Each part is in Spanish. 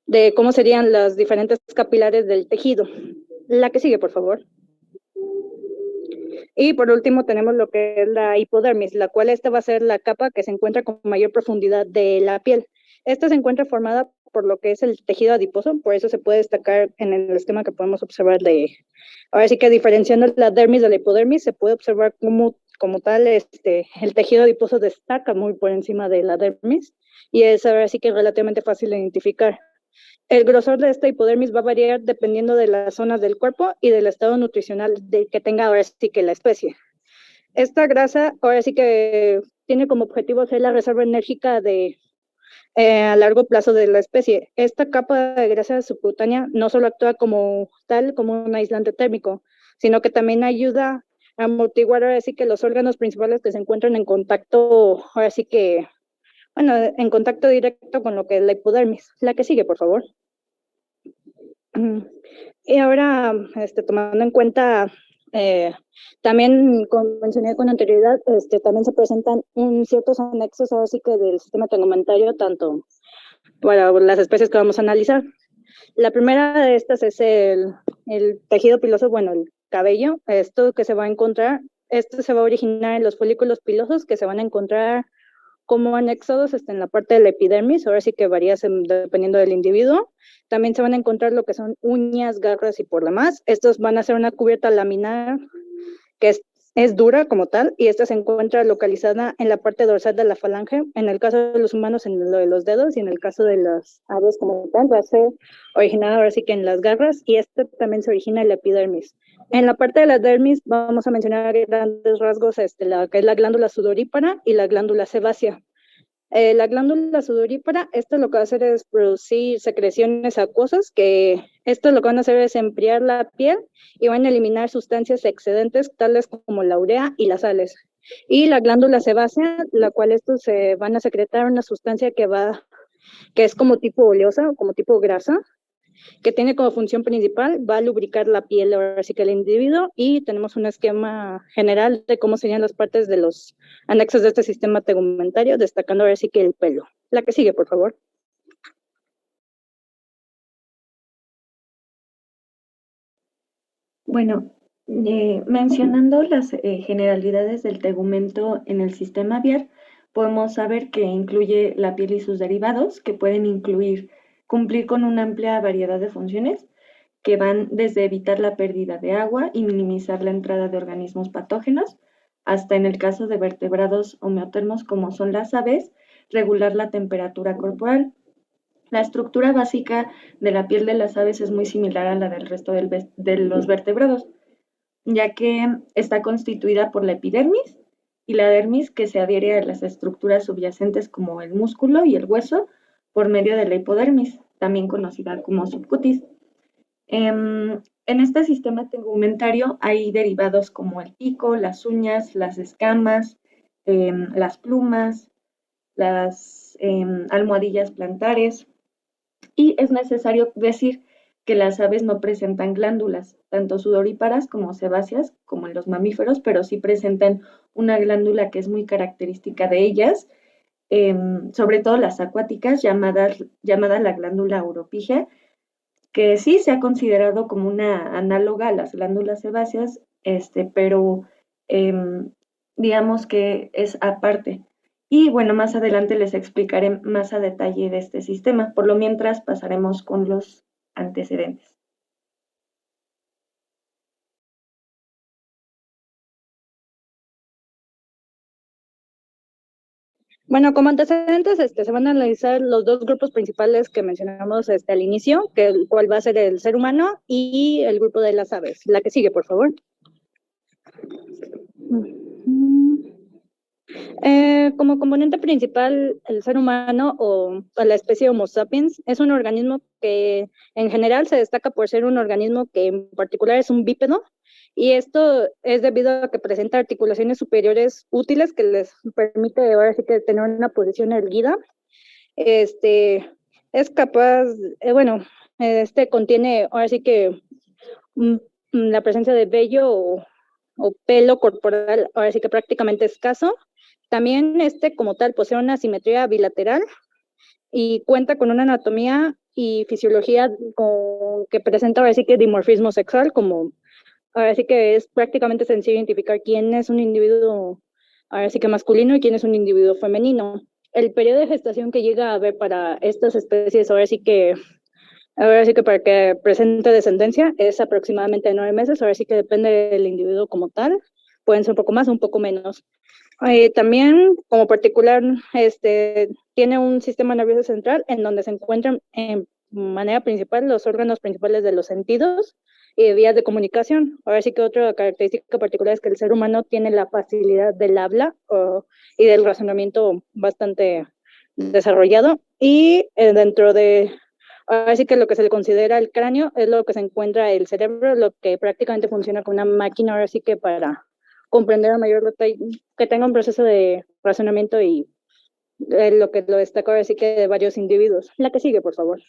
de cómo serían las diferentes capilares del tejido. La que sigue, por favor. Y por último tenemos lo que es la hipodermis, la cual esta va a ser la capa que se encuentra con mayor profundidad de la piel. Esta se encuentra formada por lo que es el tejido adiposo, por eso se puede destacar en el esquema que podemos observar ahora sí que diferenciando la dermis de la hipodermis, se puede observar como tal el tejido adiposo destaca muy por encima de la dermis, y es ahora sí que relativamente fácil de identificar. El grosor de esta hipodermis va a variar dependiendo de las zonas del cuerpo y del estado nutricional que tenga ahora sí que la especie. Esta grasa ahora sí que tiene como objetivo ser la reserva enérgica a largo plazo de la especie. Esta capa de grasa subcutánea no solo actúa como tal, como un aislante térmico, sino que también ayuda a amortiguar ahora sí que los órganos principales que se encuentran en contacto, ahora sí que, bueno, en contacto directo con lo que es la hipodermis. La que sigue, por favor. Y ahora, tomando en cuenta, también, como mencioné con anterioridad, también se presentan ciertos anexos, ahora sí que del sistema tegumentario, tanto para las especies que vamos a analizar. La primera de estas es el tejido piloso, bueno, el cabello. Esto que se va a encontrar, esto se va a originar en los folículos pilosos que se van a encontrar como anexados en la parte de la epidermis, ahora sí que varía dependiendo del individuo. También se van a encontrar lo que son uñas, garras y por demás. Estos van a ser una cubierta laminar que es dura como tal, y esta se encuentra localizada en la parte dorsal de la falange, en el caso de los humanos en lo de los dedos, y en el caso de las aves como tal va a ser originada ahora sí que en las garras, y este también se origina en la epidermis. En la parte de la dermis vamos a mencionar grandes rasgos, la que es la glándula sudorípara y la glándula sebácea. La glándula sudorípara, esto lo que va a hacer es producir secreciones acuosas, que esto lo que van a hacer es enfriar la piel y van a eliminar sustancias excedentes tales como la urea y las sales. Y la glándula sebácea, la cual estos se van a secretar una sustancia que es como tipo oleosa o como tipo grasa, que tiene como función principal, va a lubricar la piel ahora sí que el individuo, y tenemos un esquema general de cómo serían las partes de los anexos de este sistema tegumentario, destacando ahora sí que el pelo. La que sigue, por favor. Bueno, mencionando las generalidades del tegumento en el sistema aviar, podemos saber que incluye la piel y sus derivados, que pueden cumplir con una amplia variedad de funciones, que van desde evitar la pérdida de agua y minimizar la entrada de organismos patógenos, hasta en el caso de vertebrados homeotermos como son las aves, regular la temperatura corporal. La estructura básica de la piel de las aves es muy similar a la del resto de los vertebrados, ya que está constituida por la epidermis y la dermis, que se adhiere a las estructuras subyacentes como el músculo y el hueso por medio de la hipodermis, también conocida como subcutis. En este sistema tegumentario hay derivados como el pico, las uñas, las escamas, las plumas, las almohadillas plantares, y es necesario decir que las aves no presentan glándulas, tanto sudoríparas como sebáceas, como en los mamíferos, pero sí presentan una glándula que es muy característica de ellas, sobre todo las acuáticas, llamada la glándula uropígea, que sí se ha considerado como una análoga a las glándulas sebáceas, pero eh, digamos que es aparte. Y bueno, más adelante les explicaré más a detalle de este sistema. Por lo mientras pasaremos con los antecedentes. Bueno, como antecedentes, se van a analizar los dos grupos principales que mencionamos al inicio, que el cual va a ser el ser humano y el grupo de las aves. La que sigue, por favor. Como componente principal, el ser humano o la especie Homo sapiens es un organismo que en general se destaca por ser un organismo que en particular es un bípedo, y esto es debido a que presenta articulaciones superiores útiles que les permite ahora sí que tener una posición erguida. Este es capaz, bueno, contiene ahora sí que mm, la presencia de vello o pelo corporal, ahora sí que prácticamente escaso. También como tal posee una simetría bilateral, y cuenta con una anatomía y fisiología que presenta ahora sí que dimorfismo sexual, como ahora sí que es prácticamente sencillo identificar quién es un individuo ahora sí que masculino y quién es un individuo femenino. El periodo de gestación que llega a haber para estas especies ahora sí que para que presente descendencia es aproximadamente 9 meses, ahora sí que depende del individuo como tal, pueden ser un poco más o un poco menos. También, como particular, tiene un sistema nervioso central en donde se encuentran en manera principal los órganos principales de los sentidos y vías de comunicación. Ahora sí que otra característica particular es que el ser humano tiene la facilidad del habla y del razonamiento bastante desarrollado y dentro de ahora sí que lo que se le considera el cráneo es lo que se encuentra el cerebro, lo que prácticamente funciona como una máquina, ahora sí que para comprender a mayor detalle, que tenga un proceso de razonamiento y lo que lo destaca ahora sí que de varios individuos. La que sigue, por favor.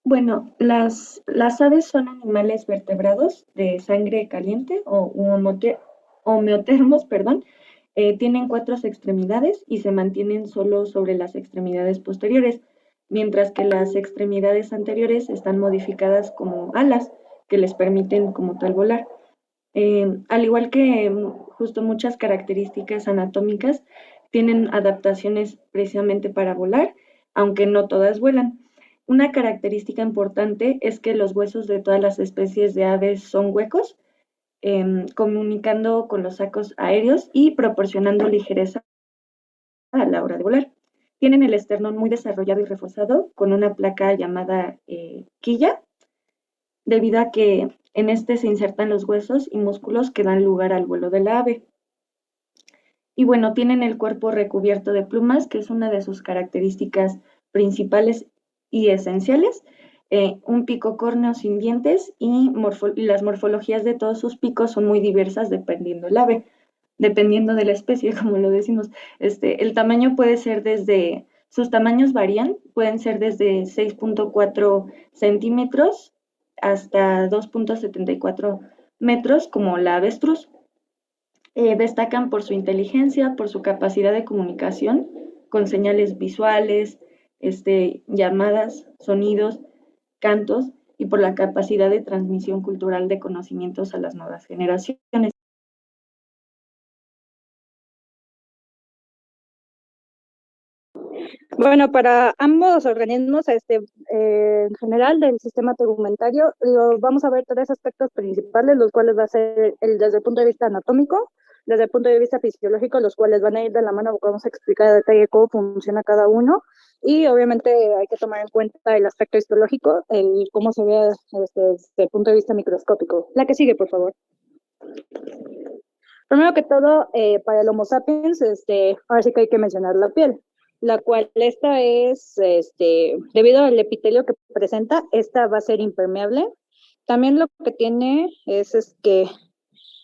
Bueno, las aves son animales vertebrados de sangre caliente o homeotermos, perdón. Tienen 4 extremidades y se mantienen solo sobre las extremidades posteriores, mientras que las extremidades anteriores están modificadas como alas que les permiten como tal volar. Al igual que justo muchas características anatómicas, tienen adaptaciones precisamente para volar, aunque no todas vuelan. Una característica importante es que los huesos de todas las especies de aves son huecos, comunicando con los sacos aéreos y proporcionando ligereza a la hora de volar. Tienen el esternón muy desarrollado y reforzado con una placa llamada quilla, debido a que en este se insertan los huesos y músculos que dan lugar al vuelo del ave. Y bueno, tienen el cuerpo recubierto de plumas, que es una de sus características principales y esenciales. Un pico córneo sin dientes y las morfologías de todos sus picos son muy diversas dependiendo del ave, dependiendo de la especie, como lo decimos. El tamaño puede ser sus tamaños varían, pueden ser desde 6.4 centímetros hasta 2.74 metros, como la avestruz. Destacan por su inteligencia, por su capacidad de comunicación con señales visuales, llamadas, sonidos, cantos y por la capacidad de transmisión cultural de conocimientos a las nuevas generaciones. Bueno, para ambos organismos, en general del sistema tegumentario, vamos a ver 3 aspectos principales, los cuales va a ser desde el punto de vista anatómico, desde el punto de vista fisiológico, los cuales van a ir de la mano, vamos a explicar a detalle cómo funciona cada uno, y obviamente hay que tomar en cuenta el aspecto histológico, cómo se ve desde el punto de vista microscópico. La que sigue, por favor. Primero que todo, para el Homo sapiens, ahora sí que hay que mencionar la piel, la cual esta es, debido al epitelio que presenta, esta va a ser impermeable. También lo que tiene es que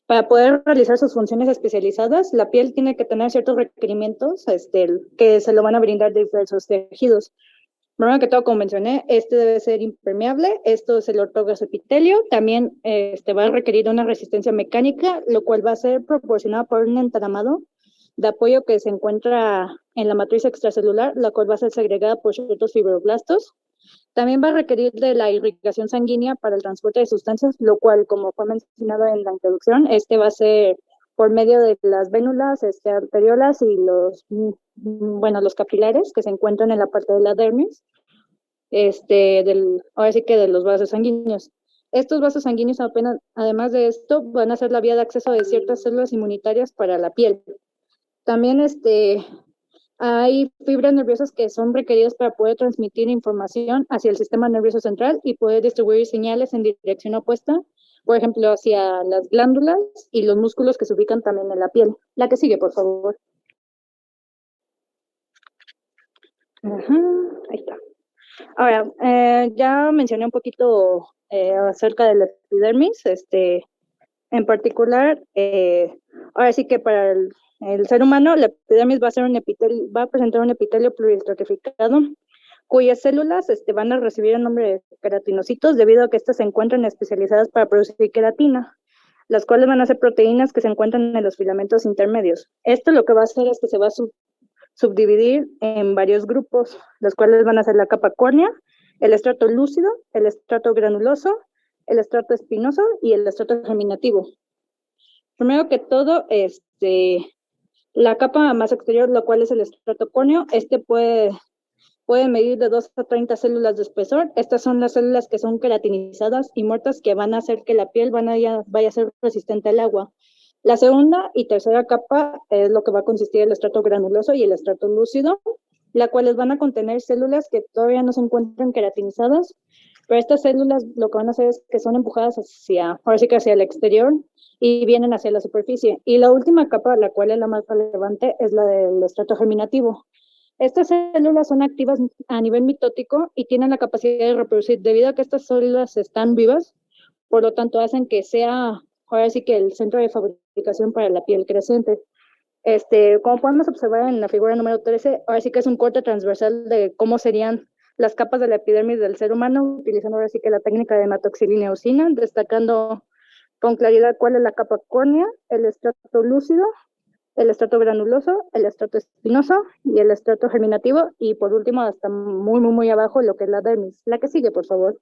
para poder realizar sus funciones especializadas, la piel tiene que tener ciertos requerimientos, que se lo van a brindar diversos tejidos. Primero que todo, como mencioné, debe ser impermeable, esto se le otorga su epitelio, también va a requerir una resistencia mecánica, lo cual va a ser proporcionado por un entramado de apoyo que se encuentra en la matriz extracelular, la cual va a ser segregada por ciertos fibroblastos. También va a requerir de la irrigación sanguínea para el transporte de sustancias, lo cual, como fue mencionado en la introducción, va a ser por medio de las vénulas arteriolas y los capilares que se encuentran en la parte de la dermis, ahora sí que de los vasos sanguíneos. Estos vasos sanguíneos apenas, además de esto, van a ser la vía de acceso de ciertas células inmunitarias para la piel. También hay fibras nerviosas que son requeridas para poder transmitir información hacia el sistema nervioso central y poder distribuir señales en dirección opuesta, por ejemplo, hacia las glándulas y los músculos que se ubican también en la piel. La que sigue, por favor. Ajá, ahí está. Ahora, ya mencioné un poquito acerca de la epidermis, en particular, ahora sí que para el ser humano, la epidermis va a presentar un epitelio pluriestratificado, cuyas células van a recibir el nombre de queratinocitos debido a que estas se encuentran especializadas para producir queratina, las cuales van a ser proteínas que se encuentran en los filamentos intermedios. Esto lo que va a hacer es que se va a subdividir en varios grupos, los cuales van a ser la capa córnea, el estrato lúcido, el estrato granuloso, el estrato espinoso y el estrato germinativo. Primero que todo, la capa más exterior, lo cual es el estrato córneo, puede medir de 2 a 30 células de espesor. Estas son las células que son queratinizadas y muertas que van a hacer que la piel vaya a ser resistente al agua. La segunda y tercera capa es lo que va a consistir el estrato granuloso y el estrato lúcido, las cuales van a contener células que todavía no se encuentran queratinizadas, pero estas células lo que van a hacer es que son empujadas ahora sí que hacia el exterior y vienen hacia la superficie. Y la última capa, la cual es la más relevante, es la del estrato germinativo. Estas células son activas a nivel mitótico y tienen la capacidad de reproducir. Debido a que estas células están vivas, por lo tanto hacen que sea, ahora sí que el centro de fabricación para la piel creciente. Como podemos observar en la figura número 13, ahora sí que es un corte transversal de cómo serían las capas de la epidermis del ser humano, utilizando ahora sí que la técnica de hematoxilina eosina, destacando con claridad cuál es la capa córnea, el estrato lúcido, el estrato granuloso, el estrato espinoso y el estrato germinativo, y por último, hasta muy, muy, muy abajo, lo que es la dermis. La que sigue, por favor.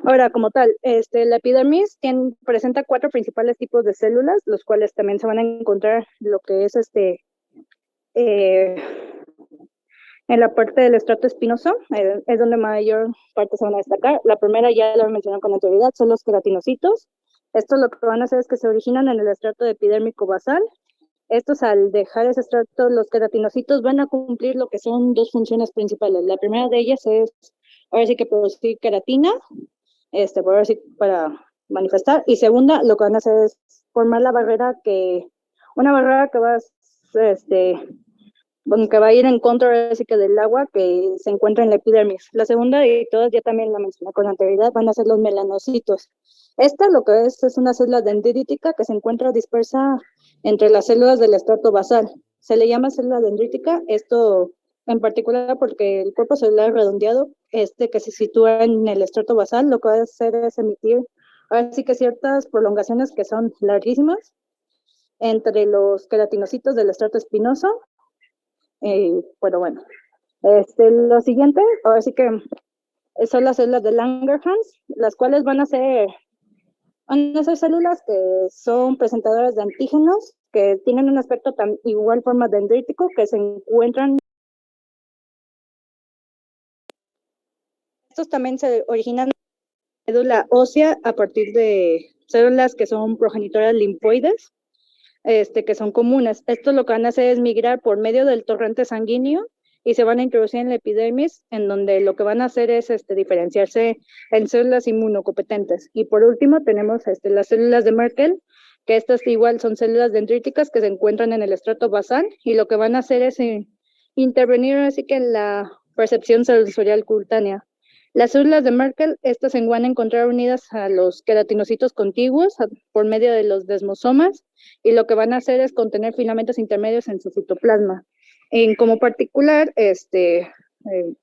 Ahora, como tal, la epidermis presenta 4 principales tipos de células, los cuales también se van a encontrar lo que es en la parte del estrato espinoso, es donde mayor parte se van a destacar. La primera ya la mencioné con anterioridad, son los queratinocitos. Estos lo que van a hacer es que se originan en el estrato epidérmico basal. Estos, al dejar ese estrato, los queratinocitos van a cumplir lo que son 2 funciones principales. La primera de ellas es, ahora sí que producir queratina, ahora sí para manifestar. Y segunda, lo que van a hacer es formar una barrera que va que va a ir en contra así que del agua que se encuentra en la epidermis. La segunda, y todas ya también la mencioné con anterioridad, van a ser los melanocitos. Esta lo que es una célula dendrítica que se encuentra dispersa entre las células del estrato basal. Se le llama célula dendrítica, esto en particular porque el cuerpo celular redondeado, que se sitúa en el estrato basal, lo que va a hacer es emitir, así que ciertas prolongaciones que son larguísimas entre los queratinocitos del estrato espinoso. Pero bueno, lo siguiente, ahora sí que son las células de Langerhans, las cuales van a ser células que son presentadoras de antígenos, que tienen un aspecto igual forma dendrítico, que se encuentran. Estos también se originan en la médula ósea a partir de células que son progenitoras linfoides, que son comunes. Esto lo que van a hacer es migrar por medio del torrente sanguíneo y se van a introducir en la epidermis, en donde lo que van a hacer es diferenciarse en células inmunocompetentes. Y por último tenemos las células de Merkel, que estas igual son células dendríticas que se encuentran en el estrato basal y lo que van a hacer es intervenir así que en la percepción sensorial cutánea. Las células de Merkel, estas se van a encontrar unidas a los queratinocitos contiguos por medio de los desmosomas, y lo que van a hacer es contener filamentos intermedios en su citoplasma. Como particular,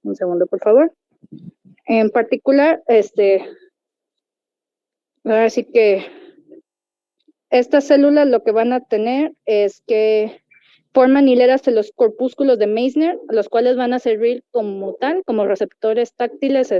un segundo, por favor. En particular, ahora sí que estas células lo que van a tener es que forman hileras de los corpúsculos de Meissner, los cuales van a servir como tal, como receptores táctiles,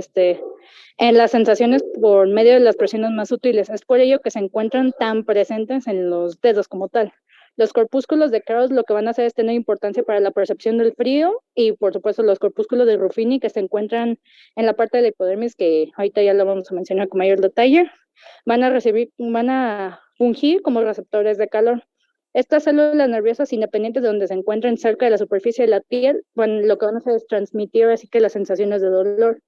en las sensaciones por medio de las presiones más sutiles. Es por ello que se encuentran tan presentes en los dedos como tal. Los corpúsculos de Krauss lo que van a hacer es tener importancia para la percepción del frío, y por supuesto los corpúsculos de Ruffini que se encuentran en la parte de la hipodermis, que ahorita ya lo vamos a mencionar con mayor detalle, van a fungir como receptores de calor. Estas células nerviosas independientes de donde se encuentran cerca de la superficie de la piel, lo que van a hacer es transmitir así que las sensaciones de dolor.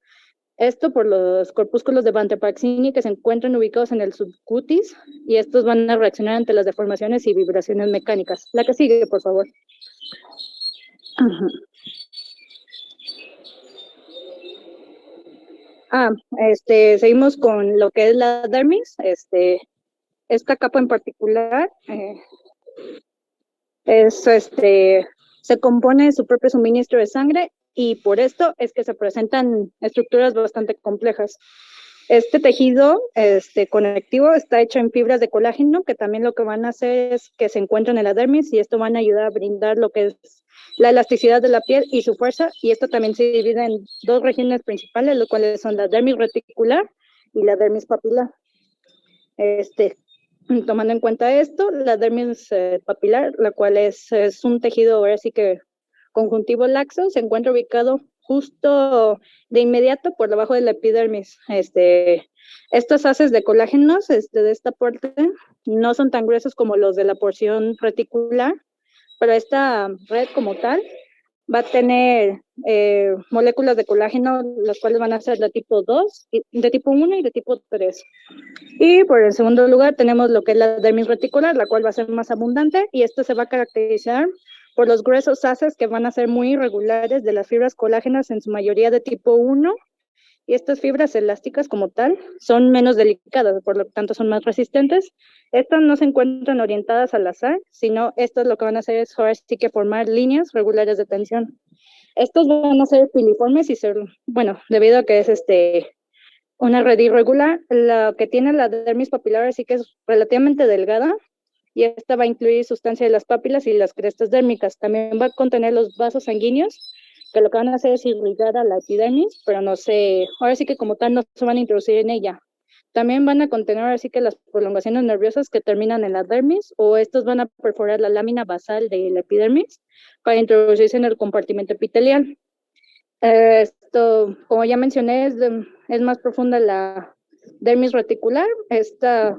Esto por los corpúsculos de Bantepaxini que se encuentran ubicados en el subcutis, y estos van a reaccionar ante las deformaciones y vibraciones mecánicas. La que sigue, por favor. Seguimos con lo que es la dermis. Esta capa en particular se compone de su propio suministro de sangre, y por esto es que se presentan estructuras bastante complejas. Este tejido conectivo está hecho en fibras de colágeno, que también lo que van a hacer es que se encuentran en la dermis y esto van a ayudar a brindar lo que es la elasticidad de la piel y su fuerza. Y esto también se divide en dos regiones principales, lo cuales son la dermis reticular y la dermis papilar. Tomando en cuenta esto, la dermis papilar, la cual es un tejido ahora sí que conjuntivo laxo, se encuentra ubicado justo de inmediato por debajo de la epidermis. Estos haces de colágenos de esta parte no son tan gruesos como los de la porción reticular, pero esta red como tal va a tener moléculas de colágeno, las cuales van a ser de tipo 2, de tipo 1 y de tipo 3. Y por el segundo lugar tenemos lo que es la dermis reticular, la cual va a ser más abundante y esto se va a caracterizar por los gruesos haces que van a ser muy irregulares de las fibras colágenas, en su mayoría de tipo 1, y estas fibras elásticas como tal son menos delicadas, por lo tanto son más resistentes. Estas no se encuentran orientadas al azar, sino estas lo que van a hacer es ahora sí que formar líneas regulares de tensión. Estos van a ser filiformes y ser, bueno, debido a que es una red irregular, lo que tiene la dermis papilar sí que es relativamente delgada, y esta va a incluir sustancia de las papilas y las crestas dérmicas. También va a contener los vasos sanguíneos, que lo que van a hacer es irrigar a la epidermis, pero no sé, ahora sí que como tal no se van a introducir en ella. También van a contener así que las prolongaciones nerviosas que terminan en la dermis, o estos van a perforar la lámina basal de la epidermis para introducirse en el compartimento epitelial. Como ya mencioné, es más profunda la dermis reticular. Esto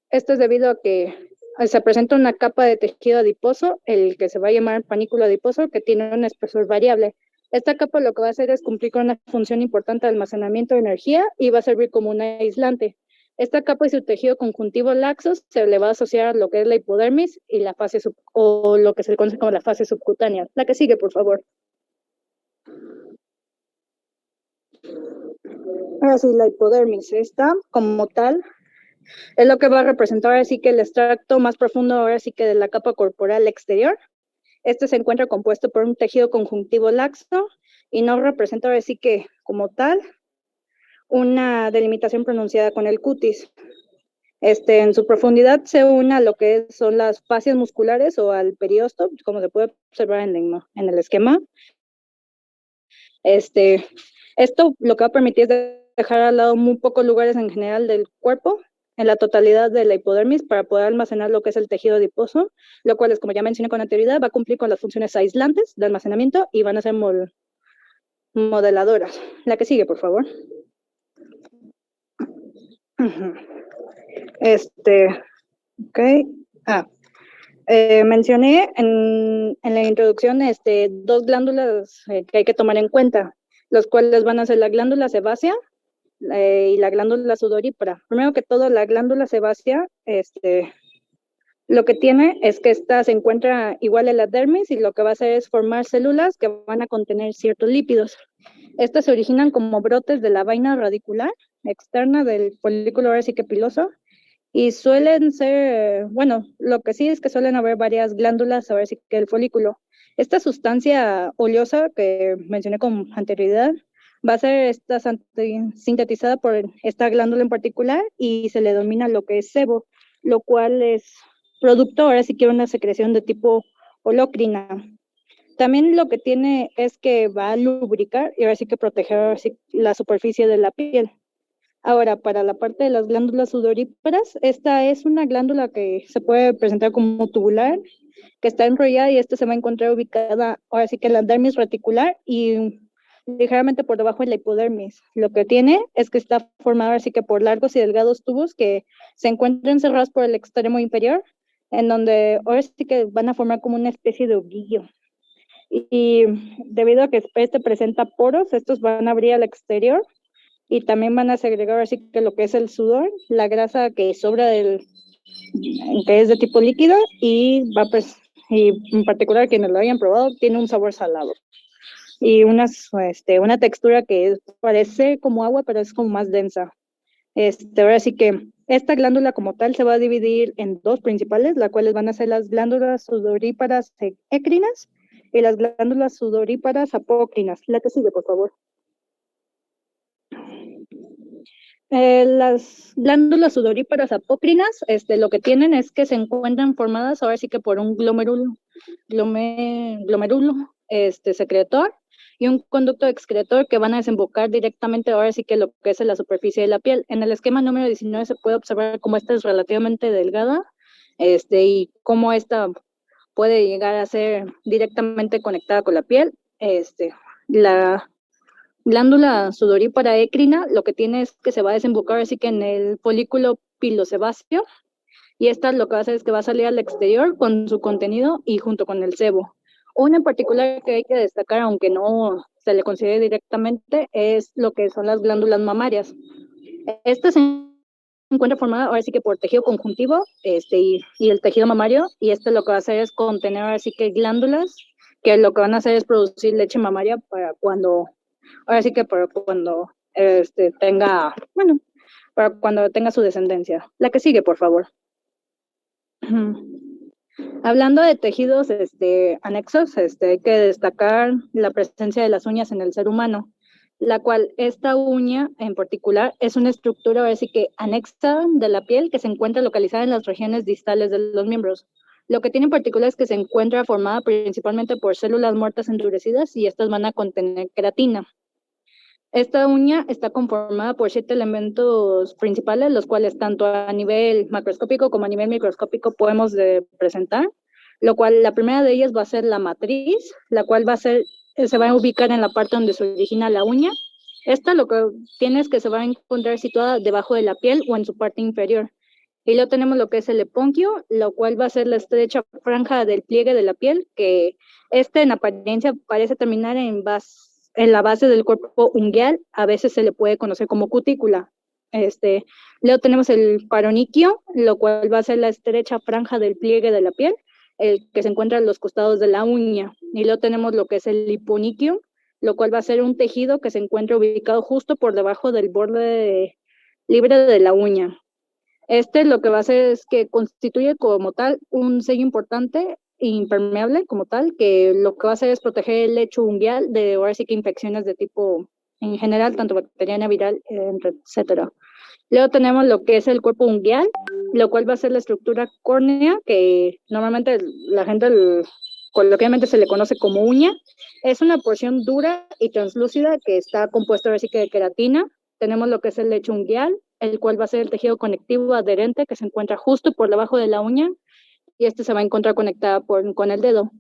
es debido a que se presenta una capa de tejido adiposo, el que se va a llamar panículo adiposo, que tiene un espesor variable. Esta capa lo que va a hacer es cumplir con una función importante de almacenamiento de energía y va a servir como un aislante. Esta capa y su tejido conjuntivo laxo se le va a asociar a lo que es la hipodermis y la fase o lo que se conoce como la fase subcutánea. La que sigue, por favor. Ahora sí, la hipodermis, esta como tal es lo que va a representar así que el extracto más profundo ahora sí que de la capa corporal exterior. Este se encuentra compuesto por un tejido conjuntivo laxo y no representa ahora sí que como tal una delimitación pronunciada con el cutis. En su profundidad se une a lo que son las fascias musculares o al periosto, como se puede observar en el esquema. Esto lo que va a permitir es dejar al lado muy pocos lugares en general del cuerpo, en la totalidad de la hipodermis, para poder almacenar lo que es el tejido adiposo, lo cual es, como ya mencioné con anterioridad, va a cumplir con las funciones aislantes de almacenamiento y van a ser modeladoras. La que sigue, por favor. Ok. Mencioné en la introducción dos glándulas que hay que tomar en cuenta, los cuales van a ser la glándula sebácea y la glándula sudorípara. Primero que todo, la glándula sebácea, lo que tiene es que esta se encuentra igual en la dermis y lo que va a hacer es formar células que van a contener ciertos lípidos. Estas se originan como brotes de la vaina radicular externa del folículo ahora sí que piloso, y suelen ser, bueno, lo que sí es que suelen haber varias glándulas ahora sí que el folículo. Esta sustancia oleosa que mencioné con anterioridad va a ser sintetizada por esta glándula en particular y se le denomina lo que es sebo, lo cual es producto ahora sí que una secreción de tipo holocrina. También lo que tiene es que va a lubricar y ahora sí que proteger ahora sí la superficie de la piel. Ahora, para la parte de las glándulas sudoríparas, esta es una glándula que se puede presentar como tubular, que está enrollada y esta se va a encontrar ubicada ahora sí que en la dermis reticular y ligeramente por debajo de la hipodermis. Lo que tiene es que está formada así que por largos y delgados tubos que se encuentran cerrados por el extremo inferior, en donde ahora sí que van a formar como una especie de ovillo. Y debido a que este presenta poros, estos van a abrir al exterior y también van a segregar así que lo que es el sudor, la grasa que sobra que es de tipo líquido y y en particular quienes lo hayan probado tiene un sabor salado y una textura que parece como agua pero es como más densa. Ahora sí que esta glándula como tal se va a dividir en dos principales, las cuales van a ser las glándulas sudoríparas écrinas y las glándulas sudoríparas apócrinas. La que sigue, por favor. Las glándulas sudoríparas apócrinas, lo que tienen es que se encuentran formadas ahora sí que por un glomérulo secretor y un conducto excretor que van a desembocar directamente ahora sí que lo que es en la superficie de la piel. En el esquema número 19 se puede observar cómo esta es relativamente delgada, y cómo esta puede llegar a ser directamente conectada con la piel. La glándula sudorípara écrina lo que tiene es que se va a desembocar así que en el folículo pilosebáceo, y esta lo que va a hacer es que va a salir al exterior con su contenido y junto con el sebo. Una en particular que hay que destacar, aunque no se le considere directamente, es lo que son las glándulas mamarias. Esta se encuentra formada ahora sí que por tejido conjuntivo y el tejido mamario, y lo que va a hacer es contener ahora sí que glándulas que lo que van a hacer es producir leche mamaria para cuando, ahora sí que para cuando tenga, bueno, para cuando tenga su descendencia. La que sigue, por favor. Hablando de tejidos anexos, hay que destacar la presencia de las uñas en el ser humano, la cual esta uña en particular es una estructura ahora sí que anexa de la piel que se encuentra localizada en las regiones distales de los miembros. Lo que tiene en particular es que se encuentra formada principalmente por células muertas endurecidas y estas van a contener queratina. Esta uña está conformada por 7 elementos principales, los cuales tanto a nivel macroscópico como a nivel microscópico podemos presentar, lo cual la primera de ellas va a ser la matriz, la cual se va a ubicar en la parte donde se origina la uña. Esta lo que tiene es que se va a encontrar situada debajo de la piel o en su parte inferior. Y luego tenemos lo que es el eponquio, lo cual va a ser la estrecha franja del pliegue de la piel, que en apariencia parece terminar en la base del cuerpo unguial, a veces se le puede conocer como cutícula. Luego tenemos el paroniquio, lo cual va a ser la estrecha franja del pliegue de la piel, el que se encuentra en los costados de la uña. Y luego tenemos lo que es el hiponiquio, lo cual va a ser un tejido que se encuentra ubicado justo por debajo del borde libre de la uña. Lo que va a hacer es que constituye como tal un sello importante e impermeable como tal, que lo que va a hacer es proteger el lecho unguial de ahora sí que infecciones de tipo en general, tanto bacteriana, viral, etcétera. Luego tenemos lo que es el cuerpo unguial, lo cual va a ser la estructura córnea, que normalmente la gente coloquialmente se le conoce como uña. Es una porción dura y translúcida que está compuesta ahora sí que de queratina. Tenemos lo que es el lecho unguial, el cual va a ser el tejido conectivo adherente que se encuentra justo por debajo de la uña, y se va a encontrar conectada con el dedo.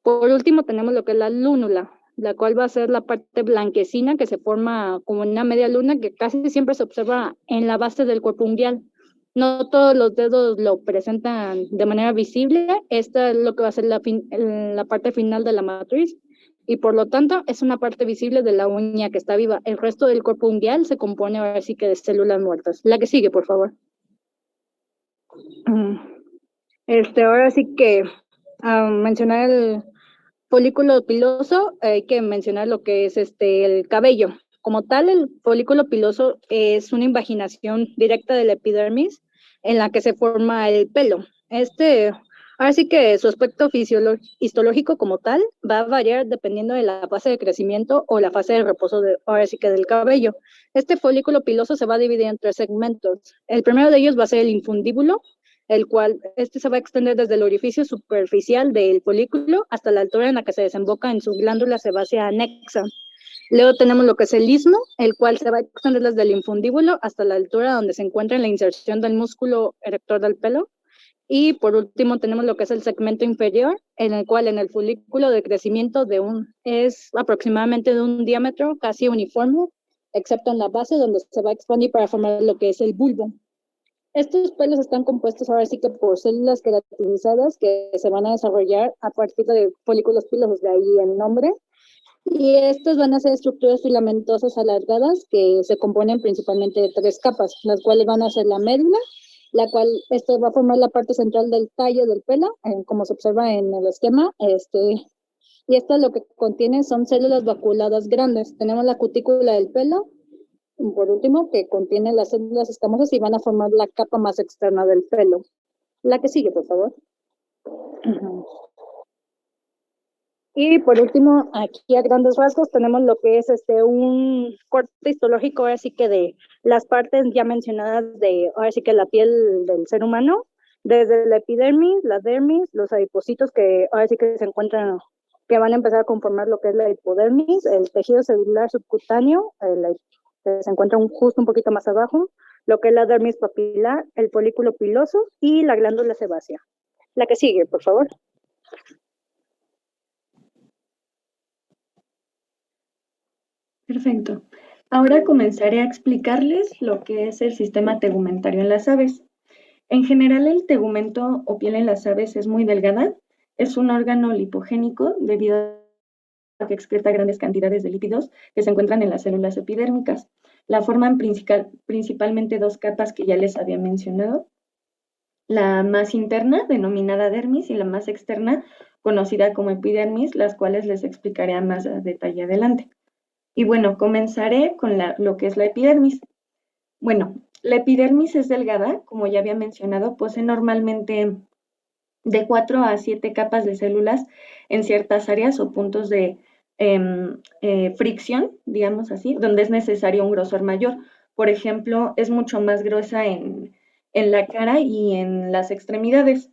Por último tenemos lo que es la lúnula, la cual va a ser la parte blanquecina que se forma como una media luna que casi siempre se observa en la base del cuerpo unguial. No todos los dedos lo presentan de manera visible. Esta es lo que va a ser la parte final de la matriz, y por lo tanto es una parte visible de la uña que está viva. El resto del cuerpo unguial se compone ahora sí que de células muertas. La que sigue, por favor. Ahora sí que mencionar el folículo piloso, hay que mencionar lo que es el cabello. Como tal, el folículo piloso es una invaginación directa de la epidermis en la que se forma el pelo. Ahora sí que su aspecto histológico como tal va a variar dependiendo de la fase de crecimiento o la fase de reposo ahora sí que del cabello. Este folículo piloso se va a dividir en 3 segmentos. El primero de ellos va a ser el infundíbulo, el cual se va a extender desde el orificio superficial del folículo hasta la altura en la que se desemboca en su glándula sebácea anexa. Luego tenemos lo que es el istmo, el cual se va a extender desde el infundíbulo hasta la altura donde se encuentra la inserción del músculo erector del pelo. Y por último tenemos lo que es el segmento inferior, en el cual en el folículo de crecimiento es aproximadamente de un diámetro casi uniforme, excepto en la base donde se va a expandir para formar lo que es el bulbo. Estos pelos están compuestos ahora sí que por células queratinizadas que se van a desarrollar a partir de folículos pilosos, de ahí el nombre. Y estos van a ser estructuras filamentosas alargadas que se componen principalmente de 3 capas, las cuales van a ser la médula, la cual esto va a formar la parte central del tallo del pelo, como se observa en el esquema. Y esto lo que contiene son células vaculadas grandes. Tenemos la cutícula del pelo, por último, que contiene las células escamosas y van a formar la capa más externa del pelo. La que sigue, por favor. Y por último, aquí a grandes rasgos tenemos lo que es un corte histológico, así que de las partes ya mencionadas de, ahora sí que la piel del ser humano, desde la epidermis, la dermis, los adipocitos que ahora sí que se encuentran, que van a empezar a conformar lo que es la hipodermis, el tejido celular subcutáneo, que se encuentra justo un poquito más abajo, lo que es la dermis papilar, el folículo piloso y la glándula sebácea. La que sigue, por favor. Perfecto. Ahora comenzaré a explicarles lo que es el sistema tegumentario en las aves. En general, el tegumento o piel en las aves es muy delgada. Es un órgano lipogénico debido a que excreta grandes cantidades de lípidos que se encuentran en las células epidérmicas. La forman principalmente dos capas que ya les había mencionado. La más interna, denominada dermis, y la más externa, conocida como epidermis, las cuales les explicaré a más detalle adelante. Y bueno, comenzaré con lo que es la epidermis. Bueno, la epidermis es delgada, como ya había mencionado, posee normalmente de 4 a 7 capas de células en ciertas áreas o puntos de fricción, digamos así, donde es necesario un grosor mayor. Por ejemplo, es mucho más gruesa en la cara y en las extremidades.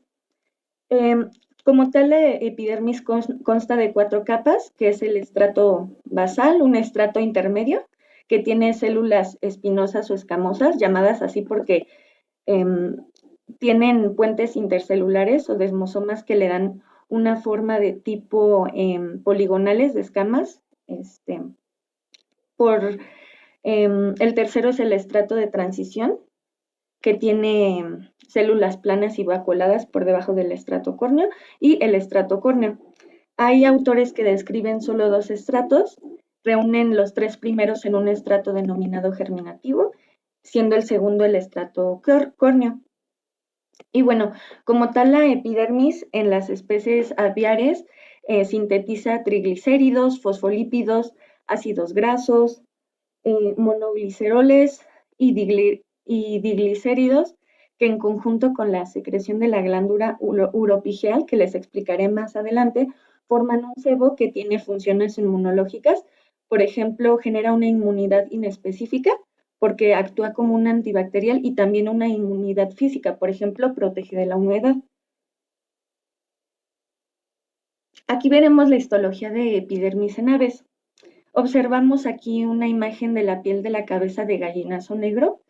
Como tal, la epidermis consta de 4 capas, que es el estrato basal, un estrato intermedio, que tiene células espinosas o escamosas, llamadas así porque tienen puentes intercelulares o desmosomas que le dan una forma de tipo poligonales de escamas. El tercero es el estrato de transición, que tiene células planas y vacuoladas por debajo del estrato córneo, y el estrato córneo. Hay autores que describen solo 2 estratos, reúnen los 3 primeros en un estrato denominado germinativo, siendo el segundo el estrato córneo. Y bueno, como tal, la epidermis en las especies aviares sintetiza triglicéridos, fosfolípidos, ácidos grasos, monogliceroles y diglicéridos, que en conjunto con la secreción de la glándula uropigeal, que les explicaré más adelante, forman un sebo que tiene funciones inmunológicas. Por ejemplo, genera una inmunidad inespecífica porque actúa como un antibacterial, y también una inmunidad física, por ejemplo, protege de la humedad. Aquí veremos la histología de epidermis en aves. Observamos aquí una imagen de la piel de la cabeza de gallinazo negro.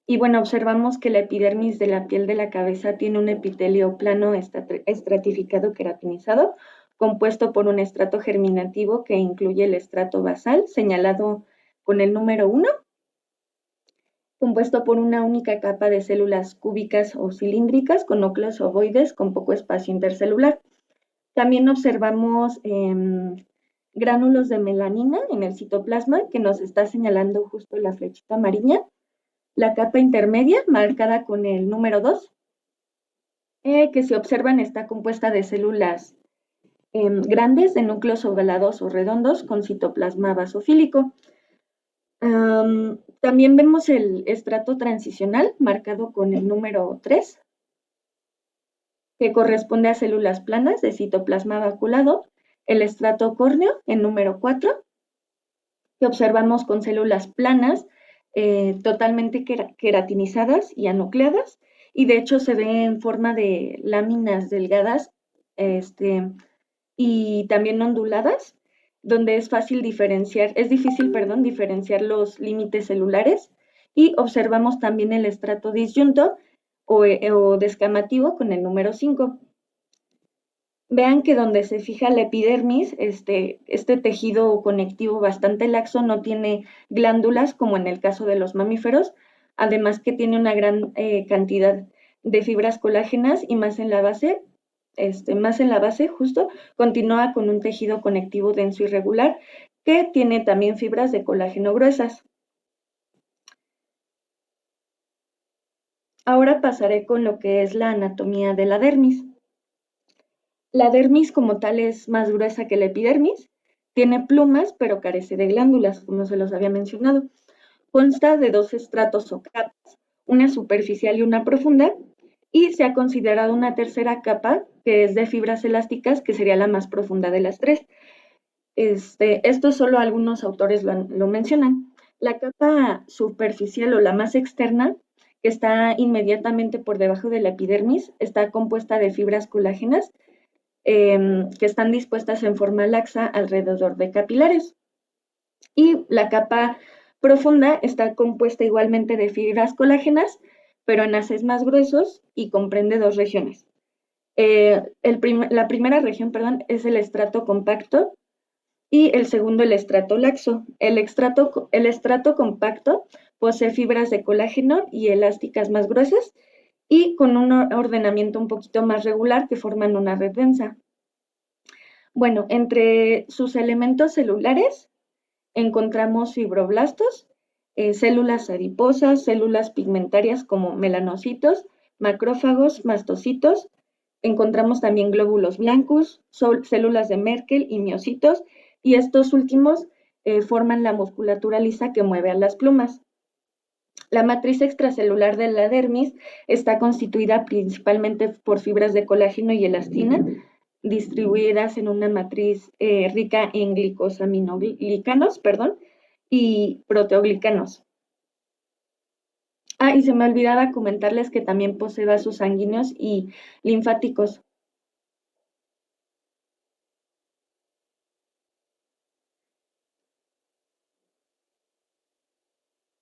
Y bueno, observamos que la epidermis de la piel de la cabeza tiene un epitelio plano estratificado queratinizado, compuesto por un estrato germinativo que incluye el estrato basal, señalado con el número 1, compuesto por una única capa de células cúbicas o cilíndricas con núcleos ovoides con poco espacio intercelular. También observamos gránulos de melanina en el citoplasma, que nos está señalando justo la flechita amarilla. La capa intermedia, marcada con el número 2, que se observan está compuesta de células grandes de núcleos ovalados o redondos con citoplasma basofílico. También vemos el estrato transicional, marcado con el número 3, que corresponde a células planas de citoplasma vaculado. El estrato córneo, en número 4, que observamos con células planas, totalmente queratinizadas y anucleadas, y de hecho se ve en forma de láminas delgadas y también onduladas, donde es difícil, diferenciar los límites celulares, y observamos también el estrato disyunto o descamativo con el número 5. Vean que donde se fija la epidermis, este tejido conectivo bastante laxo no tiene glándulas como en el caso de los mamíferos, además que tiene una gran cantidad de fibras colágenas, y más en la base justo, continúa con un tejido conectivo denso y regular que tiene también fibras de colágeno gruesas. Ahora pasaré con lo que es la anatomía de la dermis. La dermis como tal es más gruesa que la epidermis, tiene plumas pero carece de glándulas, como se los había mencionado. Consta de 2 estratos o capas, una superficial y una profunda, y se ha considerado una tercera capa que es de fibras elásticas, que sería la más profunda de las tres. Esto solo algunos autores lo mencionan. La capa superficial o la más externa, que está inmediatamente por debajo de la epidermis, está compuesta de fibras colágenas que están dispuestas en forma laxa alrededor de capilares. Y la capa profunda está compuesta igualmente de fibras colágenas, pero en haces más gruesos y comprende dos regiones. La primera región, perdón, es el estrato compacto y el segundo el estrato laxo. El estrato compacto posee fibras de colágeno y elásticas más gruesas y con un ordenamiento un poquito más regular que forman una red densa. Bueno, entre sus elementos celulares encontramos fibroblastos, células adiposas, células pigmentarias como melanocitos, macrófagos, mastocitos. Encontramos también glóbulos blancos, células de Merkel y miocitos, y estos últimos forman la musculatura lisa que mueve a las plumas. La matriz extracelular de la dermis está constituida principalmente por fibras de colágeno y elastina, distribuidas en una matriz rica en glicosaminoglicanos, y proteoglicanos. Y se me olvidaba comentarles que también posee vasos sanguíneos y linfáticos.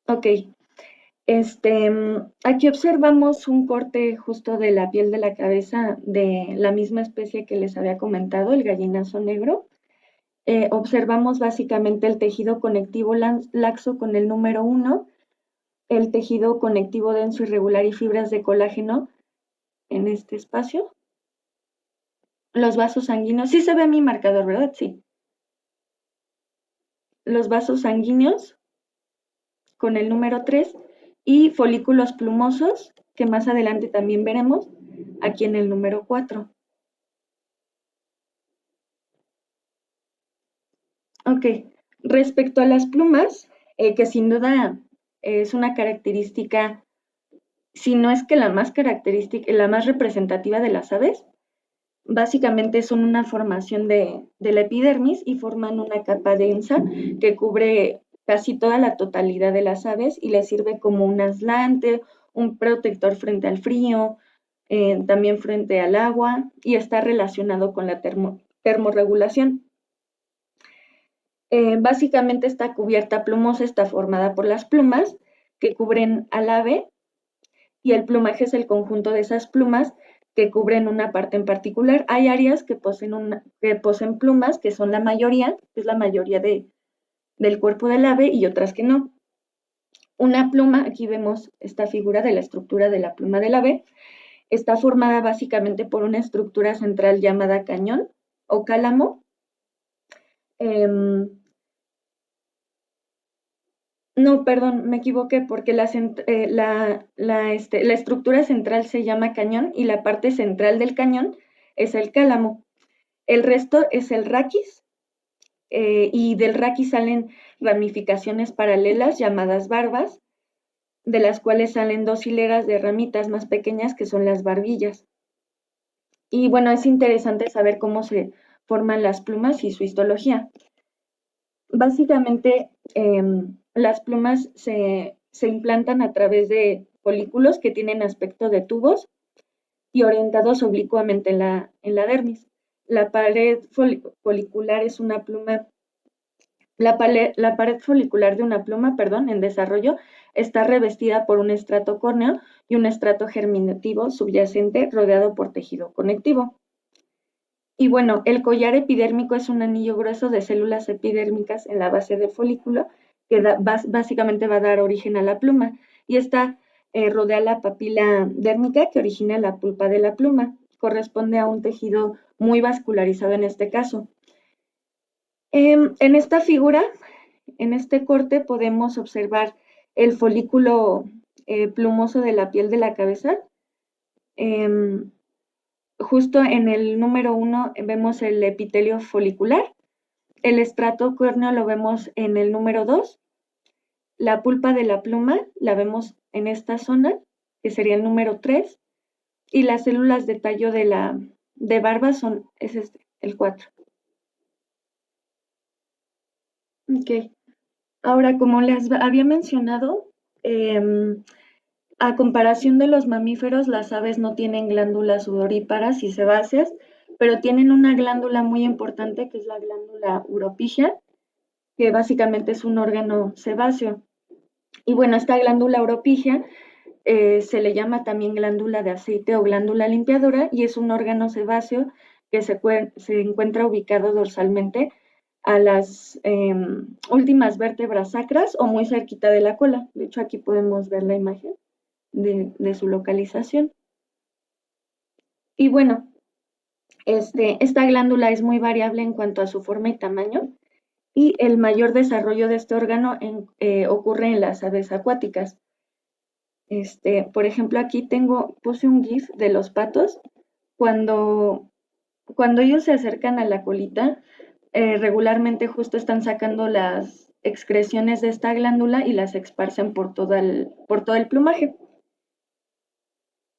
Ok, aquí observamos un corte justo de la piel de la cabeza de la misma especie que les había comentado, el gallinazo negro. Observamos básicamente el tejido conectivo laxo con el número 1, el tejido conectivo denso irregular y fibras de colágeno en este espacio. Los vasos sanguíneos, sí se ve mi marcador, ¿verdad? Sí. Los vasos sanguíneos con el número 3 y folículos plumosos, que más adelante también veremos, aquí en el número 4. Ok, respecto a las plumas, que sin duda es una característica, si no es que la más característica, la más representativa de las aves, básicamente son una formación de la epidermis y forman una capa densa que cubre casi toda la totalidad de las aves y les sirve como un aislante, un protector frente al frío, también frente al agua, y está relacionado con la termorregulación. Básicamente esta cubierta plumosa está formada por las plumas que cubren al ave y el plumaje es el conjunto de esas plumas que cubren una parte en particular. Hay áreas que poseen plumas, que son la mayoría, que es la mayoría del cuerpo del ave, y otras que no. Una pluma, aquí vemos esta figura de la estructura de la pluma del ave, está formada básicamente por una estructura central llamada cañón o cálamo. No, perdón, me equivoqué porque la estructura central se llama cañón y la parte central del cañón es el cálamo. El resto es el raquis y del raquis salen ramificaciones paralelas llamadas barbas, de las cuales salen dos hileras de ramitas más pequeñas que son las barbillas. Y bueno, es interesante saber cómo se forman las plumas y su histología. Básicamente, las plumas se implantan a través de folículos que tienen aspecto de tubos y orientados oblicuamente en la dermis. La pared folicular es una pluma, la pared folicular de una pluma, en desarrollo, está revestida por un estrato córneo y un estrato germinativo subyacente rodeado por tejido conectivo. Y bueno, el collar epidérmico es un anillo grueso de células epidérmicas en la base del folículo que básicamente va a dar origen a la pluma. Y esta rodea la papila dérmica que origina la pulpa de la pluma. Corresponde a un tejido muy vascularizado en este caso. En esta figura, en este corte, podemos observar el folículo plumoso de la piel de la cabeza. Justo en el número 1 vemos el epitelio folicular, el estrato córneo lo vemos en el número 2, la pulpa de la pluma la vemos en esta zona, que sería el número 3, y las células de tallo de la de barba es este, el 4. Ok. Ahora, como les había mencionado, a comparación de los mamíferos, las aves no tienen glándulas sudoríparas y sebáceas, pero tienen una glándula muy importante que es la glándula uropigia, que básicamente es un órgano sebáceo. Y bueno, esta glándula uropigia se le llama también glándula de aceite o glándula limpiadora y es un órgano sebáceo que se encuentra ubicado dorsalmente a las últimas vértebras sacras o muy cerquita de la cola. De hecho, aquí podemos ver la imagen de su localización. Y bueno, esta glándula es muy variable en cuanto a su forma y tamaño y el mayor desarrollo de este órgano ocurre en las aves acuáticas. Por ejemplo, aquí puse un GIF de los patos. Cuando, cuando ellos se acercan a la colita, regularmente justo están sacando las excreciones de esta glándula y las esparcen por todo el plumaje.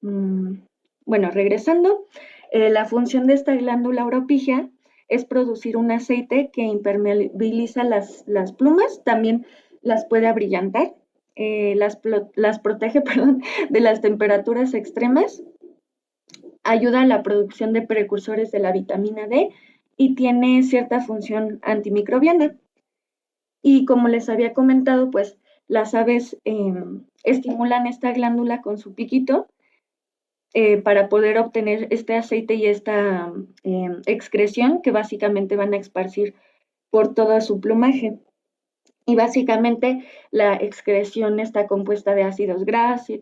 Bueno, regresando, la función de esta glándula oropigia es producir un aceite que impermeabiliza las plumas, también las puede abrillantar, las protege, perdón, de las temperaturas extremas, ayuda a la producción de precursores de la vitamina D y tiene cierta función antimicrobiana. Y como les había comentado, pues las aves estimulan esta glándula con su piquito para poder obtener este aceite y esta excreción que básicamente van a esparcir por todo su plumaje. Y básicamente la excreción está compuesta de ácidos grasos,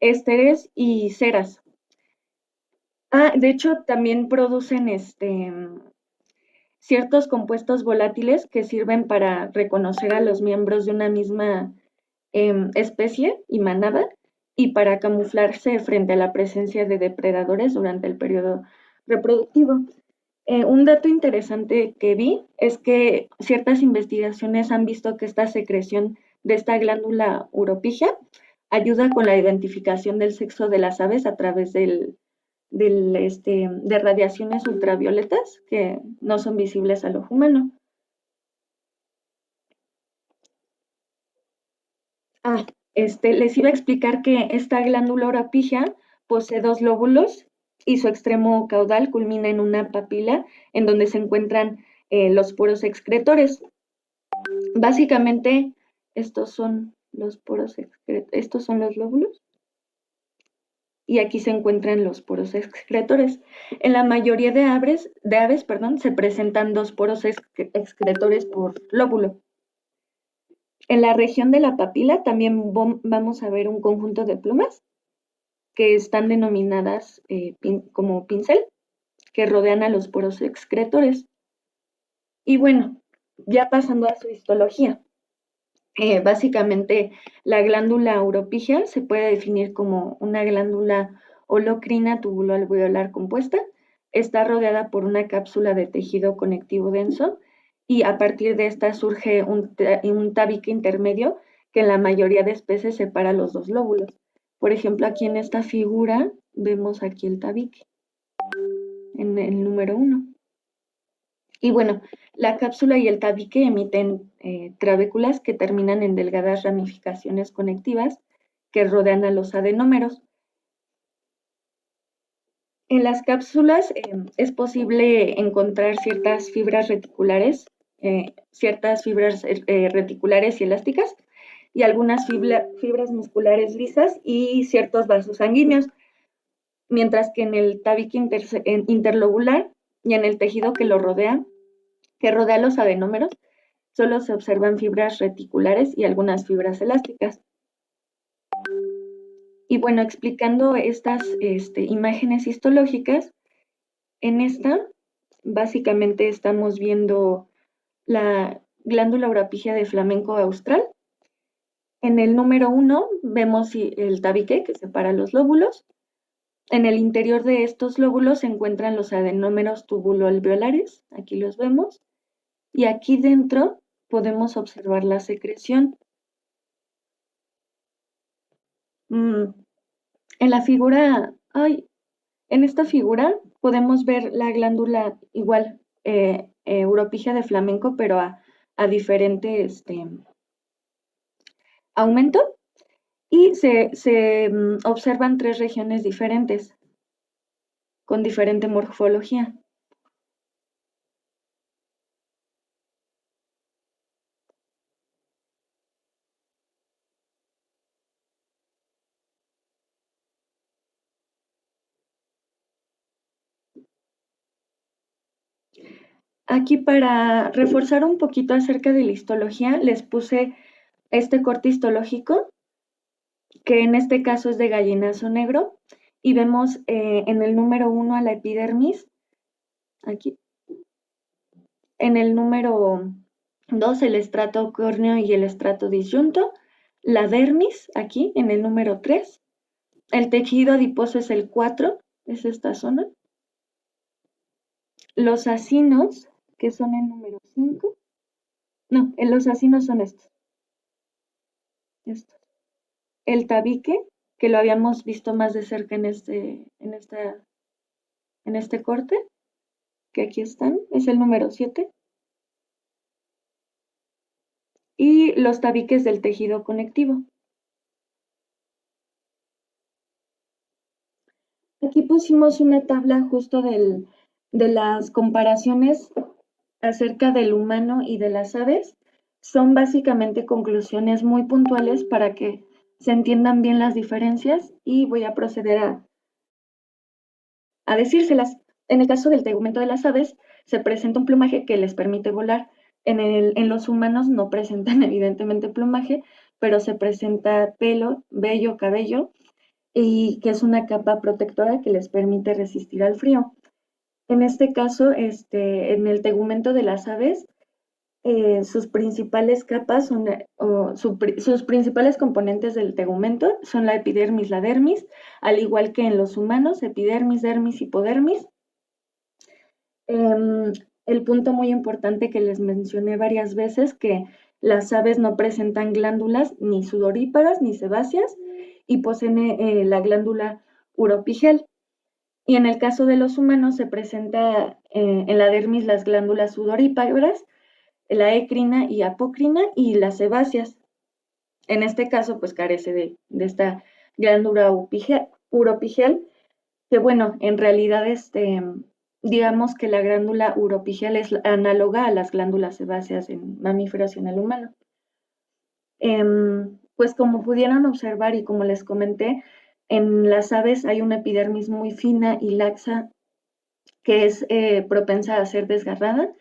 ésteres y ceras. De hecho, también producen ciertos compuestos volátiles que sirven para reconocer a los miembros de una misma especie y manada y para camuflarse frente a la presencia de depredadores durante el periodo reproductivo. Un dato interesante que vi es que ciertas investigaciones han visto que esta secreción de esta glándula uropigia ayuda con la identificación del sexo de las aves a través de radiaciones ultravioletas que no son visibles al ojo humano. Les iba a explicar que esta glándula oropigia posee dos lóbulos y su extremo caudal culmina en una papila en donde se encuentran los poros excretores. Básicamente, estos son los poros excretores, estos son los lóbulos y aquí se encuentran los poros excretores. En la mayoría de aves, se presentan dos poros excretores por lóbulo. En la región de la papila también vamos a ver un conjunto de plumas que están denominadas como pincel, que rodean a los poros excretores. Y bueno, ya pasando a su histología. Básicamente, la glándula uropigia se puede definir como una glándula holocrina tubuloalveolar compuesta. Está rodeada por una cápsula de tejido conectivo denso y a partir de esta surge un tabique intermedio que en la mayoría de especies separa los dos lóbulos. Por ejemplo, aquí en esta figura vemos aquí el tabique, en el número 1. Y bueno, la cápsula y el tabique emiten trabéculas que terminan en delgadas ramificaciones conectivas que rodean a los adenómeros. En las cápsulas es posible encontrar ciertas fibras reticulares y elásticas y algunas fibras musculares lisas y ciertos vasos sanguíneos, mientras que en el tabique interlobular y en el tejido que rodea los adenómeros, solo se observan fibras reticulares y algunas fibras elásticas. Y bueno, explicando estas imágenes histológicas, en esta básicamente estamos viendo la glándula uropigia de flamenco austral. En el número 1 vemos el tabique que separa los lóbulos. En el interior de estos lóbulos se encuentran los adenómeros tubuloalveolares, aquí los vemos, y aquí dentro podemos observar la secreción. En la figura, En esta figura podemos ver la glándula igual, uropigia de flamenco, pero a diferente aumento, y se observan 3 regiones diferentes con diferente morfología. Aquí, para reforzar un poquito acerca de la histología, les puse este corte histológico, que en este caso es de gallinazo negro, y vemos en el número 1 a la epidermis, aquí, en el número 2 el estrato córneo y el estrato disyunto, la dermis aquí en el número 3, el tejido adiposo es el 4, es esta zona, los acinos, que son el número 5, no, los acinos son estos, el tabique, que lo habíamos visto más de cerca en este corte, que aquí están, es el número 7, y los tabiques del tejido conectivo. Aquí pusimos una tabla justo de las comparaciones acerca del humano y de las aves. Son básicamente conclusiones muy puntuales para que se entiendan bien las diferencias, y voy a proceder a decírselas. En el caso del tegumento de las aves, se presenta un plumaje que les permite volar. En los humanos no presentan evidentemente plumaje, pero se presenta pelo, vello, cabello, y que es una capa protectora que les permite resistir al frío. En este caso, en el tegumento de las aves, sus principales capas son, sus principales componentes del tegumento son la epidermis, la dermis, al igual que en los humanos, epidermis, dermis, hipodermis. El punto muy importante que les mencioné varias veces, que las aves no presentan glándulas ni sudoríparas ni sebáceas, y poseen la glándula uropigial. Y en el caso de los humanos se presenta en la dermis las glándulas sudoríparas, la ecrina y apocrina, y las sebáceas. En este caso, pues carece de esta glándula uropigial, que bueno, en realidad digamos que la glándula uropigial es análoga a las glándulas sebáceas en mamíferos y en el humano. Pues como pudieron observar y como les comenté, en las aves hay una epidermis muy fina y laxa que es propensa a ser desgarrada,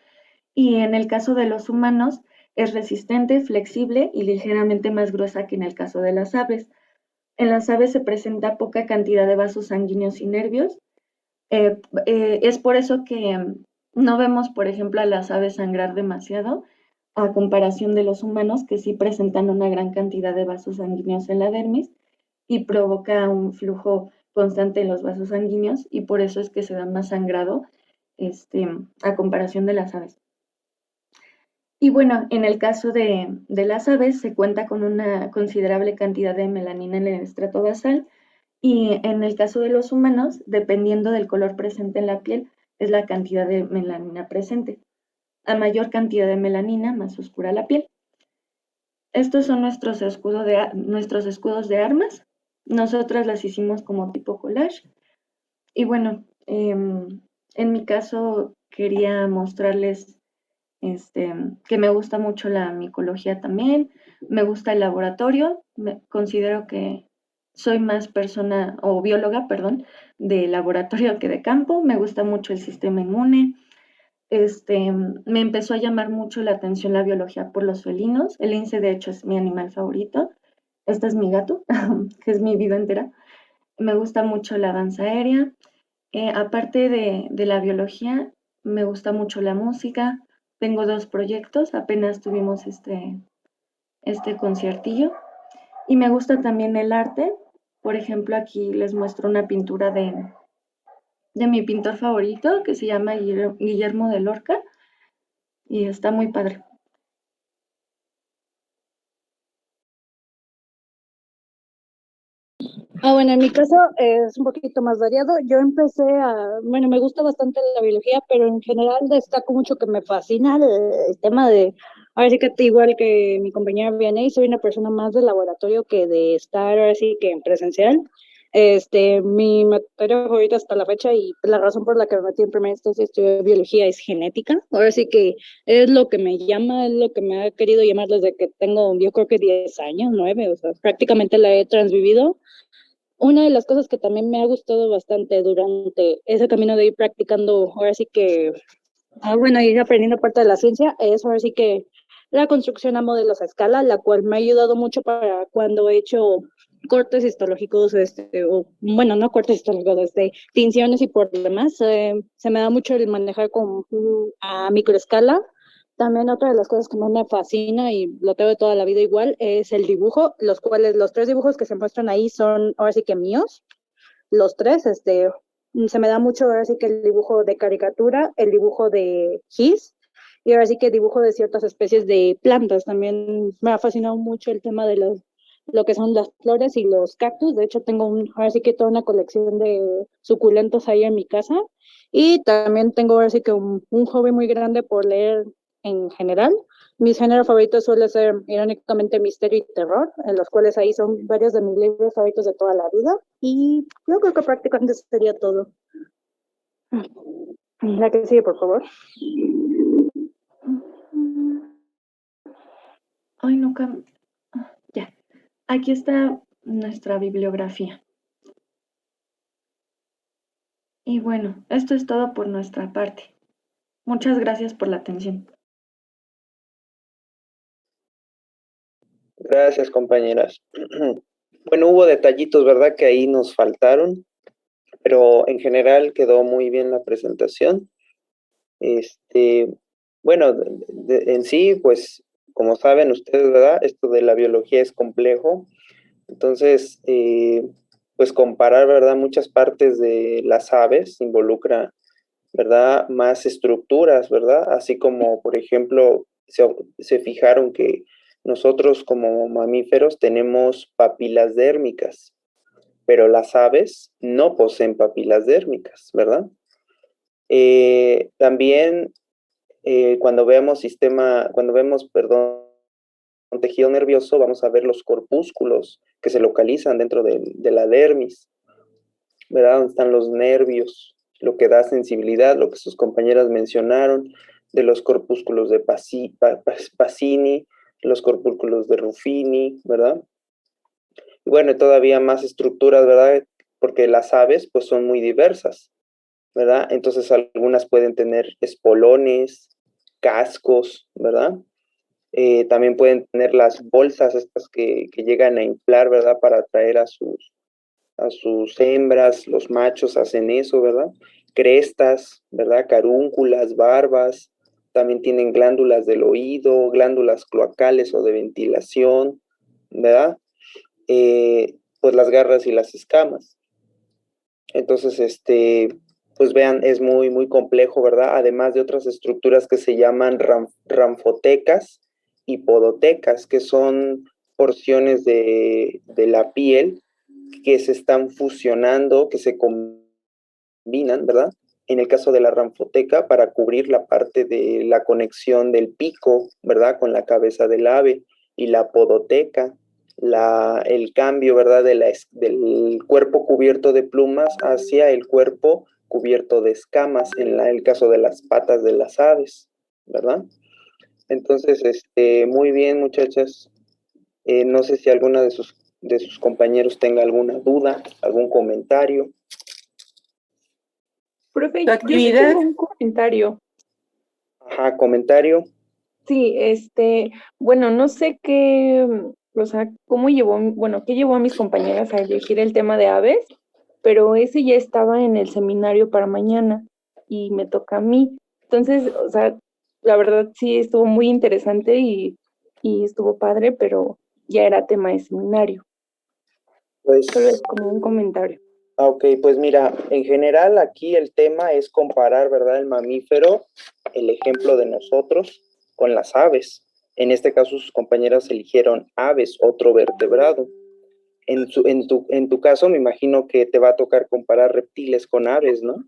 y en el caso de los humanos es resistente, flexible y ligeramente más gruesa que en el caso de las aves. En las aves se presenta poca cantidad de vasos sanguíneos y nervios. Es por eso que no vemos, por ejemplo, a las aves sangrar demasiado, a comparación de los humanos, que sí presentan una gran cantidad de vasos sanguíneos en la dermis y provoca un flujo constante en los vasos sanguíneos, y por eso es que se da más sangrado a comparación de las aves. Y bueno, en el caso de las aves se cuenta con una considerable cantidad de melanina en el estrato basal, y en el caso de los humanos, dependiendo del color presente en la piel, es la cantidad de melanina presente. A mayor cantidad de melanina, más oscura la piel. Estos son nuestros escudos de armas. Nosotras las hicimos como tipo collage. Y bueno, en mi caso quería mostrarles que me gusta mucho la micología también, me gusta el laboratorio, considero que soy más persona, o bióloga, perdón, de laboratorio que de campo, me gusta mucho el sistema inmune. Me empezó a llamar mucho la atención la biología por los felinos. El lince, de hecho, es mi animal favorito. Este es mi gato, que es mi vida entera. Me gusta mucho la danza aérea. Aparte de la biología, me gusta mucho la música. Tengo 2 proyectos, apenas tuvimos este conciertillo. Y me gusta también el arte. Por ejemplo, aquí les muestro una pintura de mi pintor favorito, que se llama Guillermo de Lorca, y está muy padre. Bueno, en mi caso es un poquito más variado. Yo empecé bueno, me gusta bastante la biología, pero en general destaco mucho que me fascina el tema de, ahora sí que igual que mi compañera Vianney, soy una persona más de laboratorio que de estar ahora sí que en presencial. Mi materia favorita hasta la fecha y la razón por la que me metí en primera instancia a estudiar biología es genética. Ahora sí que es lo que me llama, es lo que me ha querido llamar desde que tengo, yo creo que 10 años, 9, o sea, prácticamente la he transvivido. Una de las cosas que también me ha gustado bastante durante ese camino de ir practicando, ahora sí que, bueno, ir aprendiendo parte de la ciencia, es ahora sí que la construcción a modelos a escala, la cual me ha ayudado mucho para cuando he hecho cortes histológicos, o, bueno, no cortes histológicos, tinciones y por demás, se me da mucho el manejar a microescala. También otra de las cosas que más me fascina y lo tengo de toda la vida igual es el dibujo, los cuales los tres dibujos que se muestran ahí son ahora sí que míos, los tres, se me da mucho ahora sí que el dibujo de caricatura, el dibujo de gis y ahora sí que dibujo de ciertas especies de plantas. También me ha fascinado mucho el tema de lo que son las flores y los cactus. De hecho, tengo ahora sí que toda una colección de suculentos ahí en mi casa. Y también tengo ahora sí que un hobby muy grande por leer en general. Mis géneros favoritos suelen ser, irónicamente, misterio y terror, en los cuales ahí son varios de mis libros favoritos de toda la vida. Y yo creo que prácticamente eso sería todo. La que sigue, por favor. Ay, no, ya. Aquí está nuestra bibliografía. Y bueno, esto es todo por nuestra parte. Muchas gracias por la atención. Gracias, compañeras. Bueno, hubo detallitos, ¿verdad? Que ahí nos faltaron, pero en general quedó muy bien la presentación. Este, bueno, en sí, pues, como saben ustedes, ¿verdad? Esto de la biología es complejo. Entonces, pues comparar, ¿verdad? Muchas partes de las aves involucra, ¿verdad? Más estructuras, ¿verdad? Así como, por ejemplo, se fijaron que nosotros como mamíferos tenemos papilas dérmicas, pero las aves no poseen papilas dérmicas, ¿verdad? También cuando vemos, perdón, un tejido nervioso, vamos a ver los corpúsculos que se localizan dentro de la dermis, ¿verdad? Donde están los nervios, lo que da sensibilidad, lo que sus compañeras mencionaron, de los corpúsculos de Pacini, los corpúsculos de Ruffini, ¿verdad? Y bueno, todavía más estructuras, ¿verdad? Porque las aves, pues, son muy diversas, ¿verdad? Entonces, algunas pueden tener espolones, cascos, ¿verdad? También pueden tener las bolsas estas que llegan a inflar, ¿verdad? Para atraer a sus hembras, los machos hacen eso, ¿verdad? Crestas, ¿verdad? Carúnculas, barbas, también tienen glándulas del oído, glándulas cloacales o de ventilación, ¿verdad? Pues las garras y las escamas. Entonces, pues vean, es muy, muy complejo, ¿verdad? Además de otras estructuras que se llaman ramfotecas y podotecas, que son porciones de la piel que se están fusionando, que se combinan, ¿verdad? En el caso de la ramfoteca, para cubrir la parte de la conexión del pico, ¿verdad? Con la cabeza del ave, y la podoteca, el cambio, ¿verdad? Del cuerpo cubierto de plumas hacia el cuerpo cubierto de escamas, en el caso de las patas de las aves, ¿verdad? Entonces, muy bien, muchachas. No sé si alguna de sus compañeros tenga alguna duda, algún comentario. Profe, Tu yo sí actividad. tengo un comentario. Ajá, comentario. Sí, bueno, no sé qué, o sea, cómo llevó, bueno, qué llevó a mis compañeras a elegir el tema de aves, pero ese ya estaba en el seminario para mañana y me toca a mí. Entonces, o sea, la verdad sí estuvo muy interesante y estuvo padre, pero ya era tema de seminario. Pues, Solo es como un comentario. ok, pues mira, en general aquí el tema es comparar, ¿verdad? El mamífero, el ejemplo de nosotros, con las aves. En este caso sus compañeras eligieron aves, otro vertebrado. En tu caso, me imagino que te va a tocar comparar reptiles con aves, ¿no?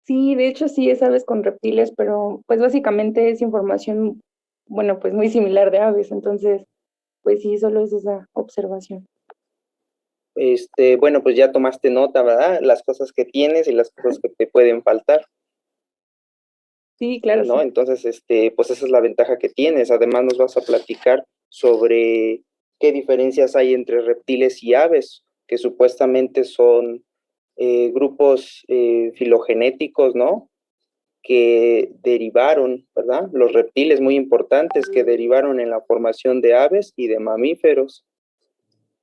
Sí, de hecho sí es aves con reptiles, pero pues básicamente es información, bueno, pues muy similar de aves, entonces, pues sí, solo es esa observación. Bueno, pues ya tomaste nota, ¿verdad? Las cosas que tienes y las cosas que te pueden faltar, Sí, claro, ¿no? sí. Entonces, pues esa es la ventaja que tienes. Además, nos vas a platicar sobre qué diferencias hay entre reptiles y aves, que supuestamente son grupos filogenéticos, ¿no? Que derivaron, ¿verdad? Los reptiles muy importantes que derivaron en la formación de aves y de mamíferos.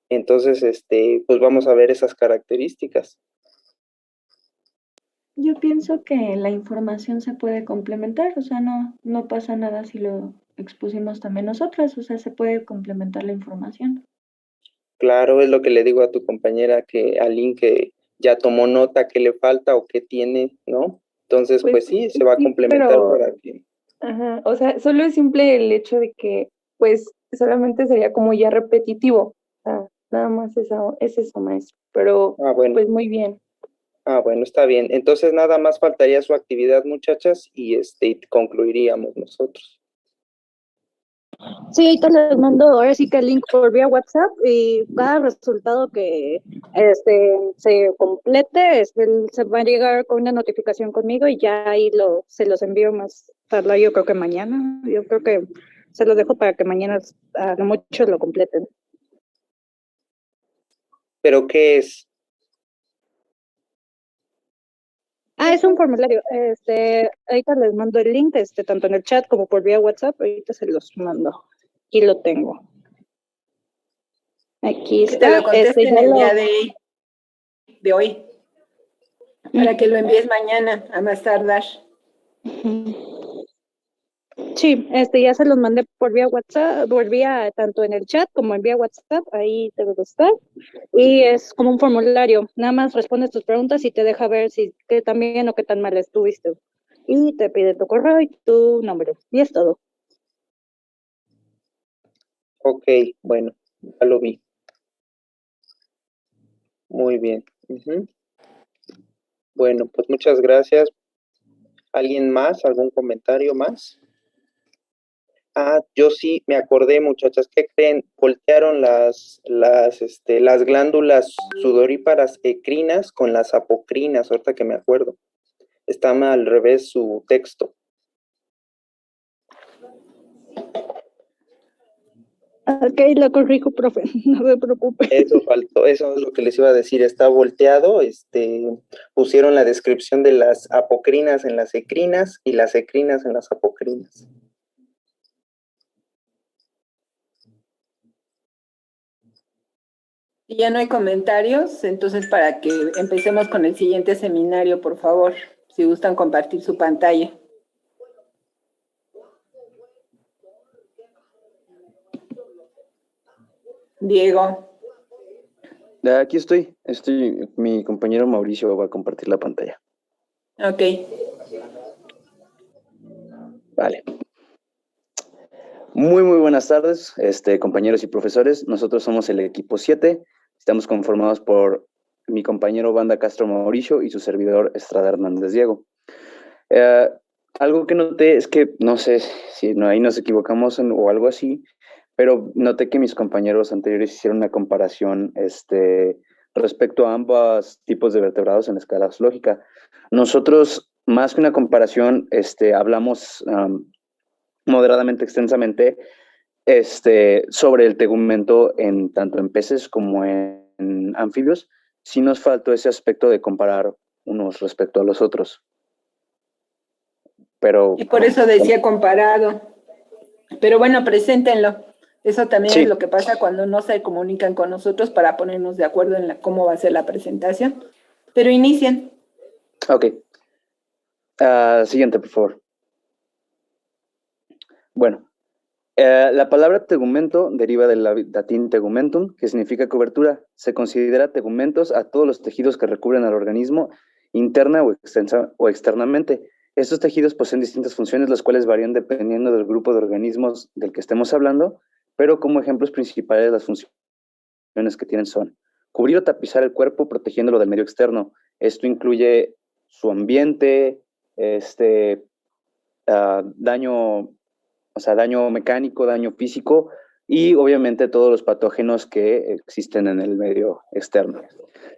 Entonces, pues vamos a ver esas características. Yo pienso que la información se puede complementar, o sea, no pasa nada si lo expusimos también nosotras, o sea, se puede complementar la información. Claro, es lo que le digo a tu compañera, que Aline, que ya tomó nota qué le falta o qué tiene, ¿no? Entonces, Pues pues sí, se va a sí, complementar pero, para que... ajá, o sea, solo es simple el hecho de que, pues, solamente sería como ya repetitivo, o sea, nada más eso, es eso, maestro, pero, Ah, bueno. pues, muy bien. Ah, bueno, está bien. Entonces, nada más faltaría su actividad, muchachas, y concluiríamos nosotros. Sí, ahorita les mando ahora sí que el link por vía WhatsApp y cada resultado que se complete, se va a llegar con una notificación conmigo y ya ahí se los envío más tarde, yo creo que mañana. Yo creo que se los dejo para que mañana a lo mucho lo completen. ¿Pero qué es? Es un formulario. Ahorita les mando el link, tanto en el chat como por vía WhatsApp, ahorita se los mando. Aquí lo tengo. Aquí Que te lo está. contesten Ya el lo. día de hoy, para que lo envíes mañana a más tardar. Sí, ya se los mandé por vía WhatsApp, por vía tanto en el chat como en vía WhatsApp, ahí debe de estar. Y es como un formulario, nada más respondes tus preguntas y te deja ver si qué tan bien o qué tan mal estuviste. Y te pide tu correo y tu nombre. Y es todo. Ok, bueno, ya lo vi. Muy bien. Ujú. Bueno, pues muchas gracias. ¿Alguien más? ¿Algún comentario más? Yo sí me acordé, muchachas, ¿qué creen? Voltearon las glándulas sudoríparas ecrinas con las apocrinas, ahorita que me acuerdo. Está al revés su texto. Ok, lo corrijo, profe, no se preocupe. Eso faltó, eso es lo que les iba a decir, está volteado, pusieron la descripción de las apocrinas en las ecrinas y las ecrinas en las apocrinas. Y ya no hay comentarios, entonces para que empecemos con el siguiente seminario, por favor, si gustan compartir su pantalla. Diego. Aquí estoy, mi compañero Mauricio va a compartir la pantalla. Ok. Vale. Muy buenas tardes, compañeros y profesores. Nosotros somos el equipo 7. Estamos conformados por mi compañero Banda Castro Mauricio y su servidor Estrada Hernández Diego. Algo que noté es que, no sé si ahí nos equivocamos o algo así, pero noté que mis compañeros anteriores hicieron una comparación respecto a ambos tipos de vertebrados en escala zoológica. Nosotros, más que una comparación, hablamos moderadamente extensamente sobre el tegumento tanto en peces como en anfibios. Sí nos faltó ese aspecto de comparar unos respecto a los otros. Pero, Y por eso decía comparado. Pero bueno, preséntenlo. Eso también es sí, lo que pasa cuando no se comunican con nosotros para ponernos de acuerdo en cómo va a ser la presentación. Pero inician. ok. Siguiente, por favor. Bueno, la palabra tegumento deriva del latín tegumentum, que significa cobertura. Se considera tegumentos a todos los tejidos que recubren al organismo interna o externamente. Estos tejidos poseen distintas funciones, las cuales varían dependiendo del grupo de organismos del que estemos hablando, pero como ejemplos principales las funciones que tienen son cubrir o tapizar el cuerpo protegiéndolo del medio externo. Esto incluye su ambiente, daño mecánico, daño físico y obviamente todos los patógenos que existen en el medio externo.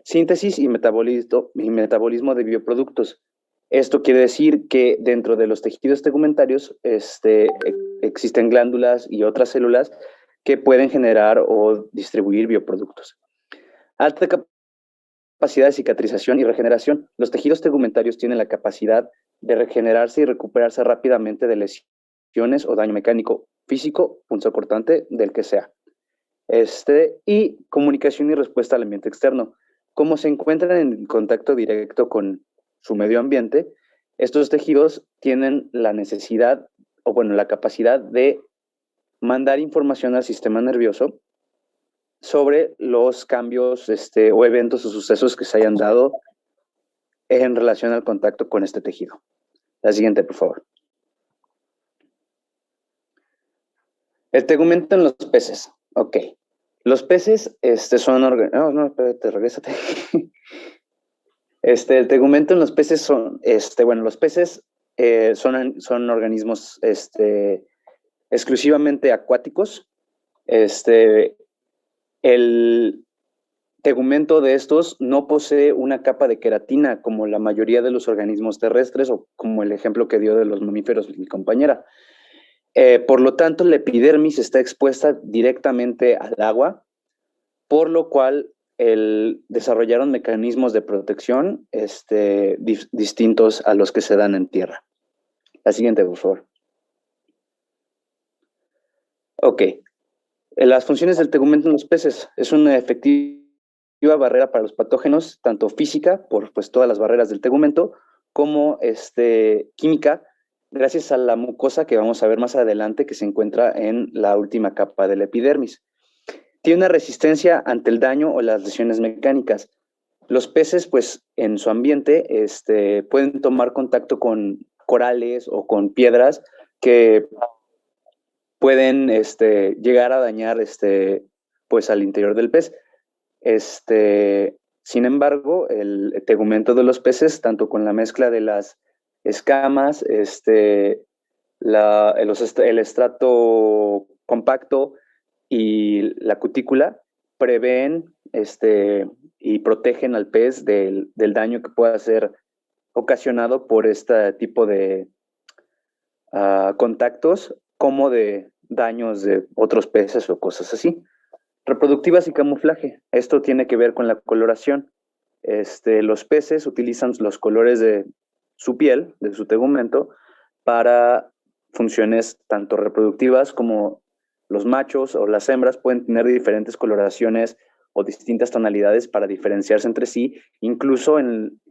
Síntesis y metabolismo de bioproductos. Esto quiere decir que dentro de los tejidos tegumentarios existen glándulas y otras células que pueden generar o distribuir bioproductos. Alta capacidad de cicatrización y regeneración. Los tejidos tegumentarios tienen la capacidad de regenerarse y recuperarse rápidamente de lesiones o daño mecánico, físico, punzocortante, del que sea. Y comunicación y respuesta al ambiente externo. Como se encuentran en contacto directo con su medio ambiente, estos tejidos tienen la necesidad, o bueno, la capacidad de mandar información al sistema nervioso sobre los cambios o eventos o sucesos que se hayan dado en relación al contacto con este tejido. La siguiente, por favor. El tegumento en los peces. Ok. Los peces son... No, espérate, regrésate. El tegumento en los peces son... los peces son organismos exclusivamente acuáticos. El tegumento de estos no posee una capa de queratina como la mayoría de los organismos terrestres o como el ejemplo que dio de los mamíferos mi compañera. Por lo tanto, la epidermis está expuesta directamente al agua, por lo cual desarrollaron mecanismos de protección distintos a los que se dan en tierra. La siguiente, por favor. Ok. Las funciones del tegumento en los peces. Es una efectiva barrera para los patógenos, tanto física, por pues, todas las barreras del tegumento, como química, gracias a la mucosa que vamos a ver más adelante, que se encuentra en la última capa de la epidermis. Tiene una resistencia ante el daño o las lesiones mecánicas. Los peces, pues, en su ambiente, pueden tomar contacto con corales o con piedras que pueden llegar a dañar pues, al interior del pez. Sin embargo, el tegumento de los peces, tanto con la mezcla de las escamas, el estrato compacto y la cutícula, prevén y protegen al pez del daño que pueda ser ocasionado por este tipo de contactos, como de daños de otros peces o cosas así. Reproductivas y camuflaje. Esto tiene que ver con la coloración. Los peces utilizan los colores de su piel, de su tegumento, para funciones tanto reproductivas como los machos o las hembras pueden tener diferentes coloraciones o distintas tonalidades para diferenciarse entre sí, incluso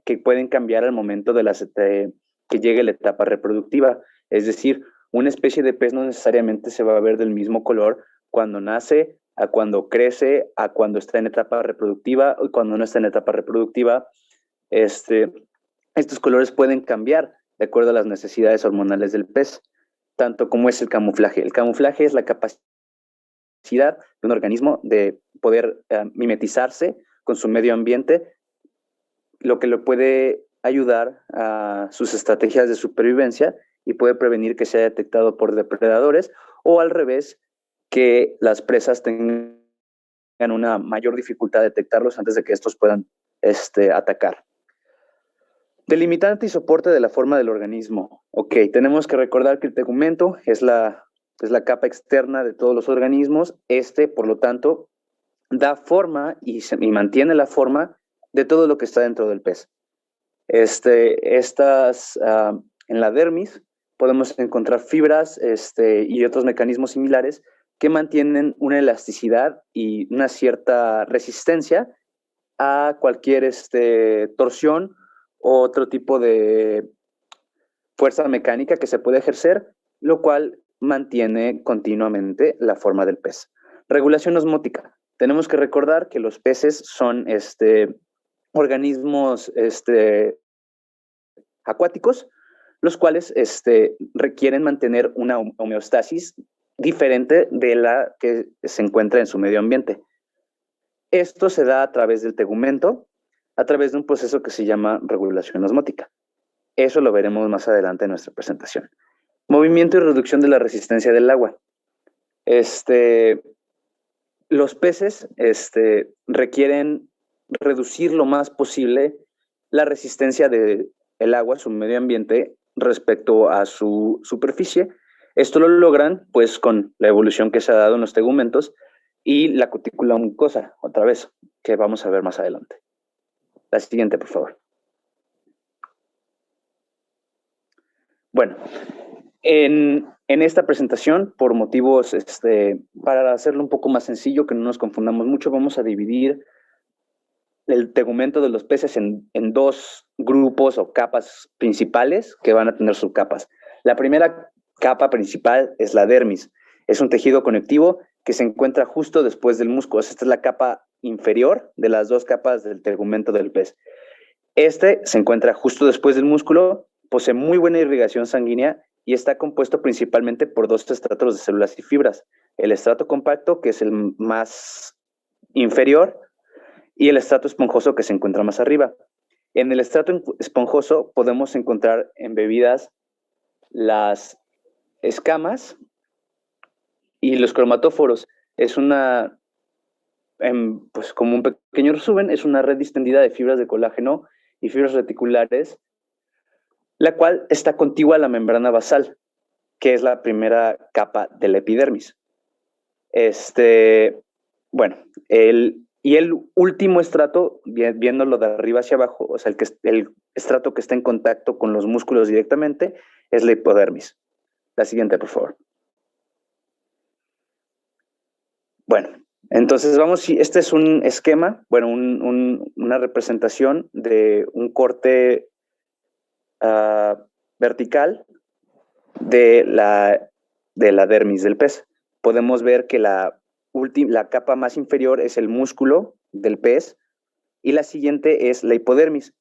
que pueden cambiar al momento de que llegue la etapa reproductiva. Es decir, una especie de pez no necesariamente se va a ver del mismo color cuando nace, a cuando crece, a cuando está en etapa reproductiva y cuando no está en etapa reproductiva. Estos colores pueden cambiar de acuerdo a las necesidades hormonales del pez, tanto como es el camuflaje. El camuflaje es la capacidad de un organismo de poder mimetizarse con su medio ambiente, lo que le puede ayudar a sus estrategias de supervivencia y puede prevenir que sea detectado por depredadores o al revés, que las presas tengan una mayor dificultad de detectarlos antes de que estos puedan atacar. Delimitante y soporte de la forma del organismo. Ok, tenemos que recordar que el tegumento es la capa externa de todos los organismos. Por lo tanto, da forma y mantiene la forma de todo lo que está dentro del pez. En la dermis podemos encontrar fibras y otros mecanismos similares que mantienen una elasticidad y una cierta resistencia a cualquier torsión o otro tipo de fuerza mecánica que se puede ejercer, lo cual mantiene continuamente la forma del pez. Regulación osmótica. Tenemos que recordar que los peces son organismos acuáticos, los cuales requieren mantener una homeostasis diferente de la que se encuentra en su medio ambiente. Esto se da a través del tegumento, a través de un proceso que se llama regulación osmótica. Eso lo veremos más adelante en nuestra presentación. Movimiento y reducción de la resistencia del agua. Los peces requieren reducir lo más posible la resistencia del agua, su medio ambiente, respecto a su superficie. Esto lo logran pues con la evolución que se ha dado en los tegumentos y la cutícula mucosa, otra vez, que vamos a ver más adelante. La siguiente, por favor. Bueno, en esta presentación, por motivos, para hacerlo un poco más sencillo, que no nos confundamos mucho, vamos a dividir el tegumento de los peces en dos grupos o capas principales que van a tener subcapas. La primera capa principal es la dermis. Es un tejido conectivo que se encuentra justo después del músculo. Esta es la capa inferior de las dos capas del tegumento del pez. Se encuentra justo después del músculo, posee muy buena irrigación sanguínea y está compuesto principalmente por dos estratos de células y fibras. El estrato compacto, que es el más inferior, y el estrato esponjoso, que se encuentra más arriba. En el estrato esponjoso podemos encontrar embebidas las escamas y los cromatóforos. Es una, pues como un pequeño resumen, es una red distendida de fibras de colágeno y fibras reticulares, la cual está contigua a la membrana basal, que es la primera capa de la epidermis. Bueno, el último estrato, viéndolo de arriba hacia abajo, o sea, el estrato que está en contacto con los músculos directamente, es la hipodermis. La siguiente, por favor. Bueno, entonces este es un esquema, bueno, una representación de un corte vertical de la dermis del pez. Podemos ver que la capa más inferior es el músculo del pez y la siguiente es la hipodermis.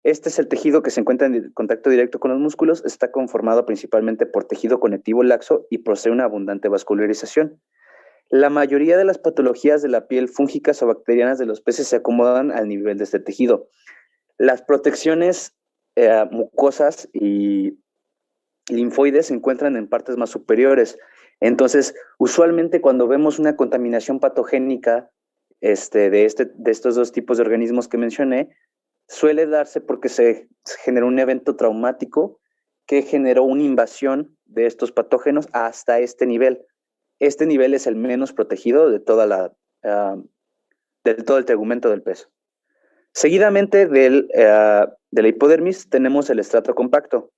Este es el tejido que se encuentra en contacto directo con los músculos. Está conformado principalmente por tejido conectivo laxo y posee una abundante vascularización. La mayoría de las patologías de la piel fúngicas o bacterianas de los peces se acomodan al nivel de este tejido. Las protecciones mucosas y linfoides se encuentran en partes más superiores. Entonces, usualmente cuando vemos una contaminación patogénica de estos dos tipos de organismos que mencioné, suele darse porque se generó un evento traumático que generó una invasión de estos patógenos hasta este nivel. Este nivel es el menos protegido de todo el tegumento del pez. Seguidamente de la hipodermis tenemos el estrato compacto,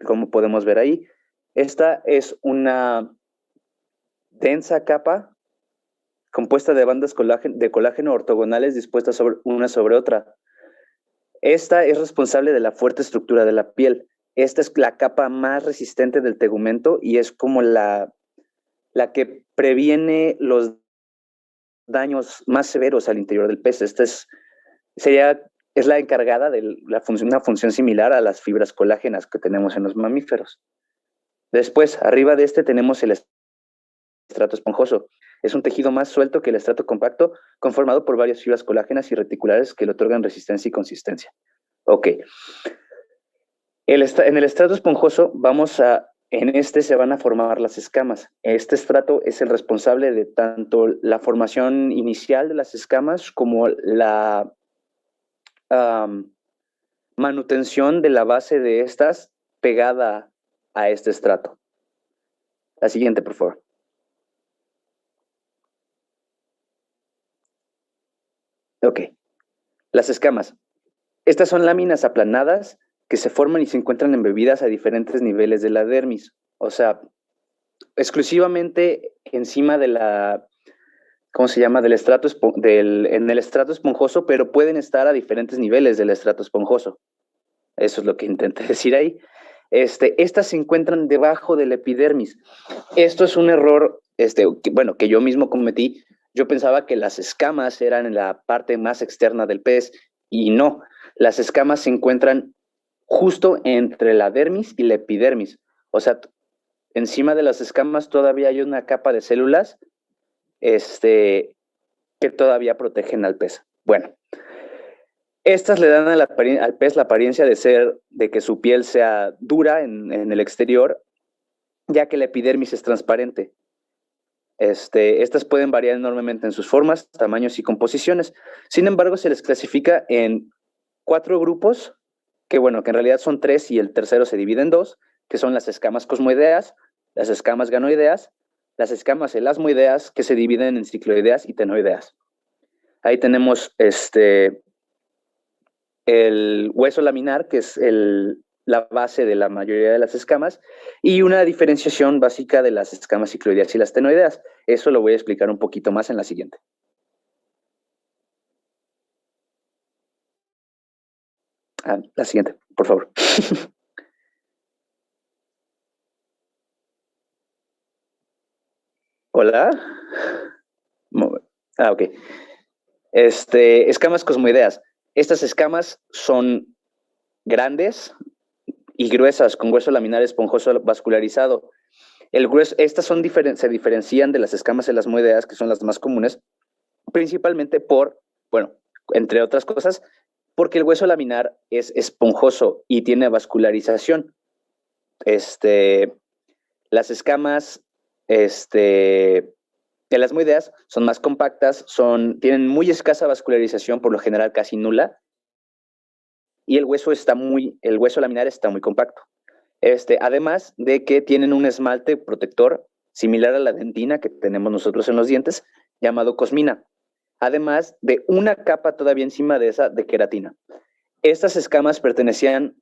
como podemos ver ahí. Esta es una densa capa compuesta de bandas de colágeno ortogonales dispuestas una sobre otra. Esta es responsable de la fuerte estructura de la piel. Esta es la capa más resistente del tegumento y es como la que previene los daños más severos al interior del pez. Esta es la encargada de una función similar a las fibras colágenas que tenemos en los mamíferos. Después, arriba de tenemos el estrato esponjoso. Es un tejido más suelto que el estrato compacto, conformado por varias fibras colágenas y reticulares que le otorgan resistencia y consistencia. Ok. En el estrato esponjoso se van a formar las escamas. Este estrato es el responsable de tanto la formación inicial de las escamas como la manutención de la base de estas pegada a este estrato. La siguiente, por favor. Ok. Las escamas. Estas son láminas aplanadas que se forman y se encuentran embebidas a diferentes niveles de la dermis. O sea, exclusivamente encima de en el estrato esponjoso, pero pueden estar a diferentes niveles del estrato esponjoso. Eso es lo que intenté decir ahí. Estas se encuentran debajo de la epidermis. Esto es un error, que yo mismo cometí. Yo pensaba que las escamas eran en la parte más externa del pez y no. Las escamas se encuentran justo entre la dermis y la epidermis. O sea, encima de las escamas todavía hay una capa de células que todavía protegen al pez. Bueno, estas le dan al pez la apariencia de que su piel sea dura en el exterior, ya que la epidermis es transparente. Estas pueden variar enormemente en sus formas, tamaños y composiciones. Sin embargo, se les clasifica en 4 grupos, que en realidad son 3 y el tercero se divide en 2, que son las escamas cosmoideas, las escamas ganoideas, las escamas elasmoideas, que se dividen en cicloideas y tenoideas. Ahí tenemos el hueso laminar, que es la base de la mayoría de las escamas, y una diferenciación básica de las escamas cicloideas y las tenoideas. Eso lo voy a explicar un poquito más en la siguiente. La siguiente, por favor. Hola. Ok. Escamas cosmoideas. Estas escamas son grandes y gruesas, con hueso laminar esponjoso vascularizado. Estas se diferencian de las escamas elasmoideas, que son las más comunes, principalmente entre otras cosas, porque el hueso laminar es esponjoso y tiene vascularización. Las escamas elasmoideas son más compactas, tienen muy escasa vascularización, por lo general casi nula, y el hueso laminar está muy compacto. Además de que tienen un esmalte protector similar a la dentina que tenemos nosotros en los dientes, llamado cosmina, además de una capa todavía encima de esa de queratina. Estas escamas pertenecían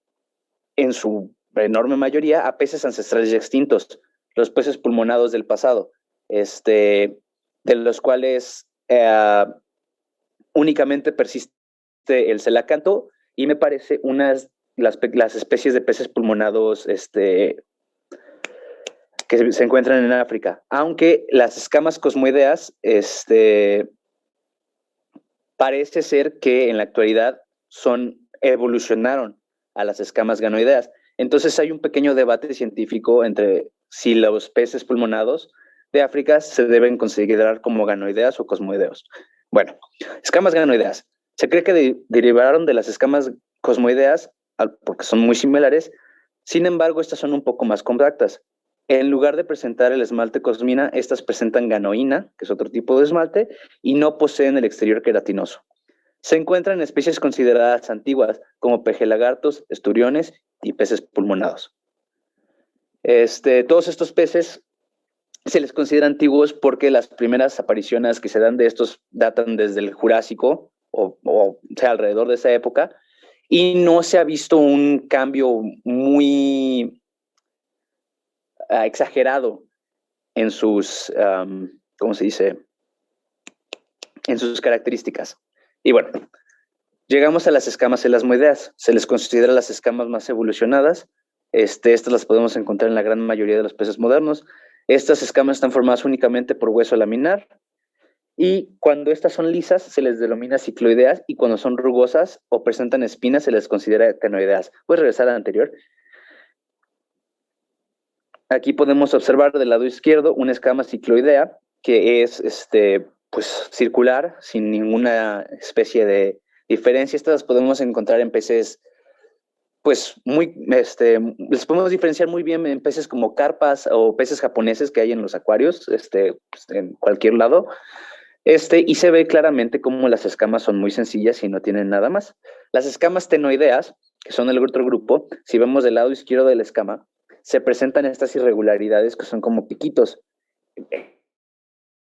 en su enorme mayoría a peces ancestrales ya extintos, los peces pulmonados del pasado, de los cuales únicamente persiste el celacanto y me parece las especies de peces pulmonados que se encuentran en África. Aunque las escamas cosmoideas parece ser que en la actualidad evolucionaron a las escamas ganoideas. Entonces hay un pequeño debate científico entre si los peces pulmonados de África se deben considerar como ganoideas o cosmoideos. Bueno, escamas ganoideas. Se cree que derivaron de las escamas cosmoideas porque son muy similares. Sin embargo, estas son un poco más compactas. En lugar de presentar el esmalte cosmina, estas presentan ganoína, que es otro tipo de esmalte, y no poseen el exterior queratinoso. Se encuentran en especies consideradas antiguas, como pejelagartos, esturiones y peces pulmonados. Todos estos peces se les considera antiguos porque las primeras apariciones que se dan de estos datan desde el Jurásico, o sea, alrededor de esa época, y no se ha visto un cambio muy exagerado en sus, ¿cómo se dice? En sus características. Y bueno, llegamos a las escamas elasmoideas. Se les considera las escamas más evolucionadas. Estas las podemos encontrar en la gran mayoría de los peces modernos. Estas escamas están formadas únicamente por hueso laminar. Y cuando estas son lisas, se les denomina cicloideas. Y cuando son rugosas o presentan espinas, se les considera canoideas. ¿Puedes regresar a la anterior? Aquí podemos observar del lado izquierdo una escama cicloidea, que es circular, sin ninguna especie de diferencia. Estas las podemos encontrar en peces, les podemos diferenciar muy bien en peces como carpas o peces japoneses que hay en los acuarios, en cualquier lado. Y se ve claramente cómo las escamas son muy sencillas y no tienen nada más. Las escamas tenoideas, que son el otro grupo, si vemos del lado izquierdo de la escama, se presentan estas irregularidades que son como piquitos.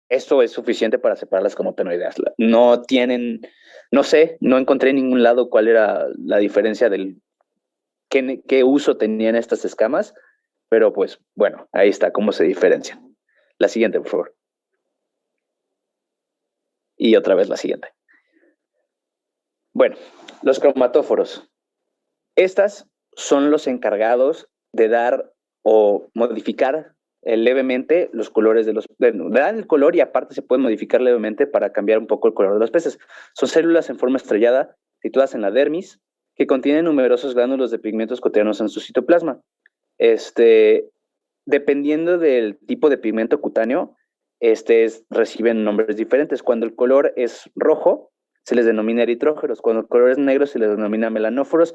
Esto es suficiente para separarlas como tenoideas. No encontré en ningún lado cuál era la diferencia del qué uso tenían estas escamas, pero pues bueno, ahí está cómo se diferencian. La siguiente, por favor. Y otra vez la siguiente. Bueno, los cromatóforos. Estas son los encargados de dar o modificar levemente los colores dan el color y aparte se pueden modificar levemente para cambiar un poco el color de los peces. Son células en forma estrellada situadas en la dermis que contienen numerosos gránulos de pigmentos cotidianos en su citoplasma. Dependiendo del tipo de pigmento cutáneo, reciben nombres diferentes. Cuando el color es rojo, se les denomina eritrógeros. Cuando el color es negro, se les denomina melanóforos,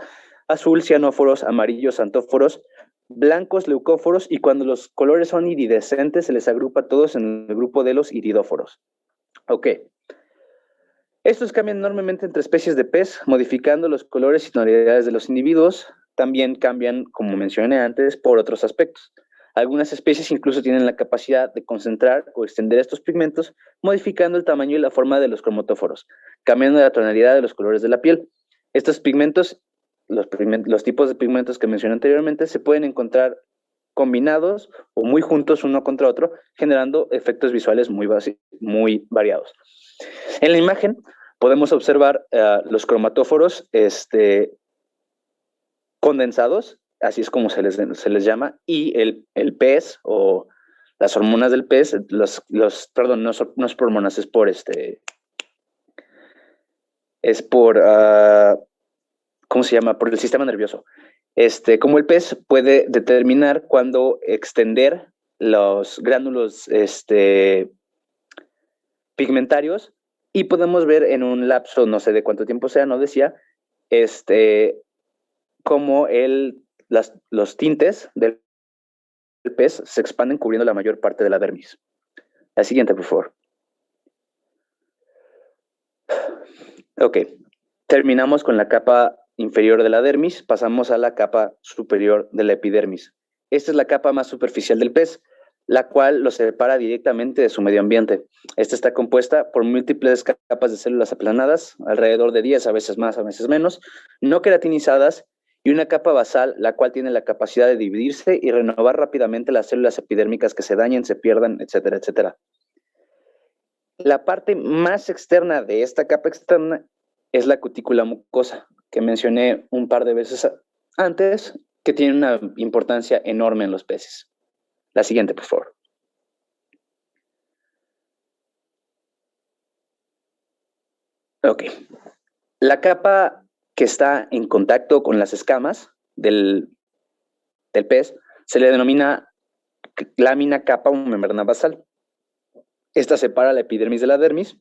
azul, cianóforos, amarillos, xantóforos, blancos, leucóforos, y cuando los colores son iridescentes, se les agrupa todos en el grupo de los iridóforos. Ok. Estos cambian enormemente entre especies de pez, modificando los colores y tonalidades de los individuos. También cambian, como mencioné antes, por otros aspectos. Algunas especies incluso tienen la capacidad de concentrar o extender estos pigmentos, modificando el tamaño y la forma de los cromatóforos, cambiando la tonalidad de los colores de la piel. Estos pigmentos, los tipos de pigmentos que mencioné anteriormente, se pueden encontrar combinados o muy juntos uno contra otro, generando efectos visuales muy variados. En la imagen podemos observar los cromatóforos condensados, así es como se les llama, y el pez o las hormonas del pez, perdón, no es por hormonas, es por, ¿cómo se llama? Por el sistema nervioso. Como el pez puede determinar cuándo extender los gránulos pigmentarios, y podemos ver en un lapso, no sé de cuánto tiempo sea, no decía, cómo los tintes del pez se expanden cubriendo la mayor parte de la dermis. La siguiente, por favor. Ok, terminamos con la capa inferior de la dermis, pasamos a la capa superior de la epidermis. Esta es la capa más superficial del pez, la cual lo separa directamente de su medio ambiente. Esta está compuesta por múltiples capas de células aplanadas, alrededor de 10, a veces más, a veces menos, no queratinizadas, y una capa basal, la cual tiene la capacidad de dividirse y renovar rápidamente las células epidérmicas que se dañen, se pierdan, etcétera, etcétera. La parte más externa de esta capa externa es la cutícula mucosa, que mencioné un par de veces antes, que tiene una importancia enorme en los peces. La siguiente, por favor. Ok. La capa que está en contacto con las escamas del pez se le denomina lámina, capa o membrana basal. Esta separa la epidermis de la dermis.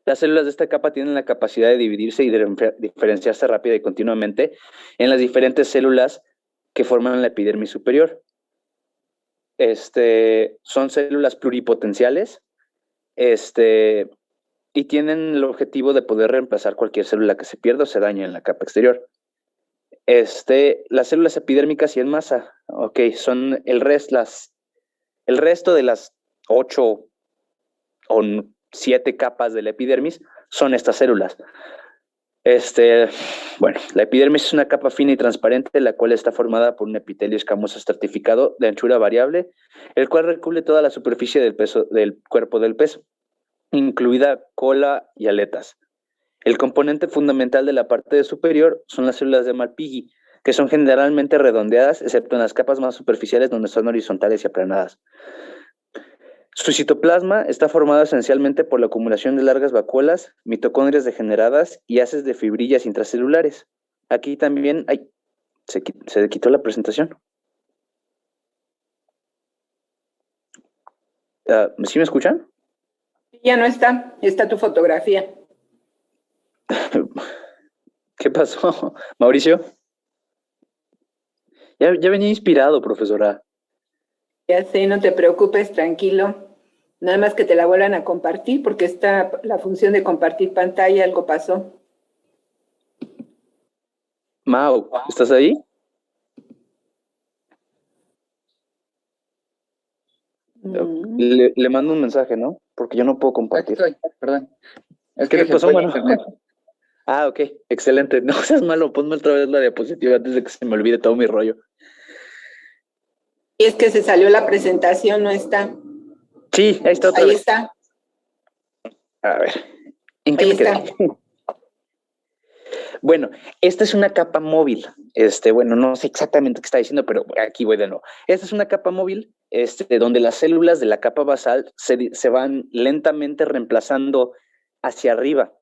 Las células de esta capa tienen la capacidad de dividirse y de diferenciarse rápida y continuamente en las diferentes células que forman la epidermis superior. Son células pluripotenciales, y tienen el objetivo de poder reemplazar cualquier célula que se pierda o se dañe en la capa exterior. Las células epidérmicas y en masa, ok, son el resto de las 8 o 7 capas de la epidermis son estas células. Bueno, la epidermis es una capa fina y transparente, la cual está formada por un epitelio escamoso estratificado de anchura variable, el cual recubre toda la superficie del cuerpo del pez, incluida cola y aletas. El componente fundamental de la parte superior son las células de Malpighi, que son generalmente redondeadas, excepto en las capas más superficiales donde son horizontales y aplanadas. Su citoplasma está formado esencialmente por la acumulación de largas vacuolas, mitocondrias degeneradas y haces de fibrillas intracelulares. Aquí también se quitó la presentación. ¿Sí me escuchan? Ya no está tu fotografía. ¿Qué pasó, Mauricio? Ya venía inspirado, profesora. Ya sé, no te preocupes, tranquilo. Nada más que te la vuelvan a compartir, porque está la función de compartir pantalla, algo pasó. Mau, ¿estás ahí? Le mando un mensaje, ¿no? Porque yo no puedo compartir. Aquí estoy, perdón. ¿Qué te pasó, mano? Ah, ok, excelente. No seas malo, ponme otra vez la diapositiva antes de que se me olvide todo mi rollo. Y es que se salió la presentación, no está. Sí, ahí está otra vez. Ahí está. A ver, ¿en qué Ahí me quedé? está. Bueno, esta es una capa móvil. Bueno, no sé exactamente qué está diciendo, pero aquí voy de nuevo. Esta es una capa móvil, donde las células de la capa basal se van lentamente reemplazando hacia arriba.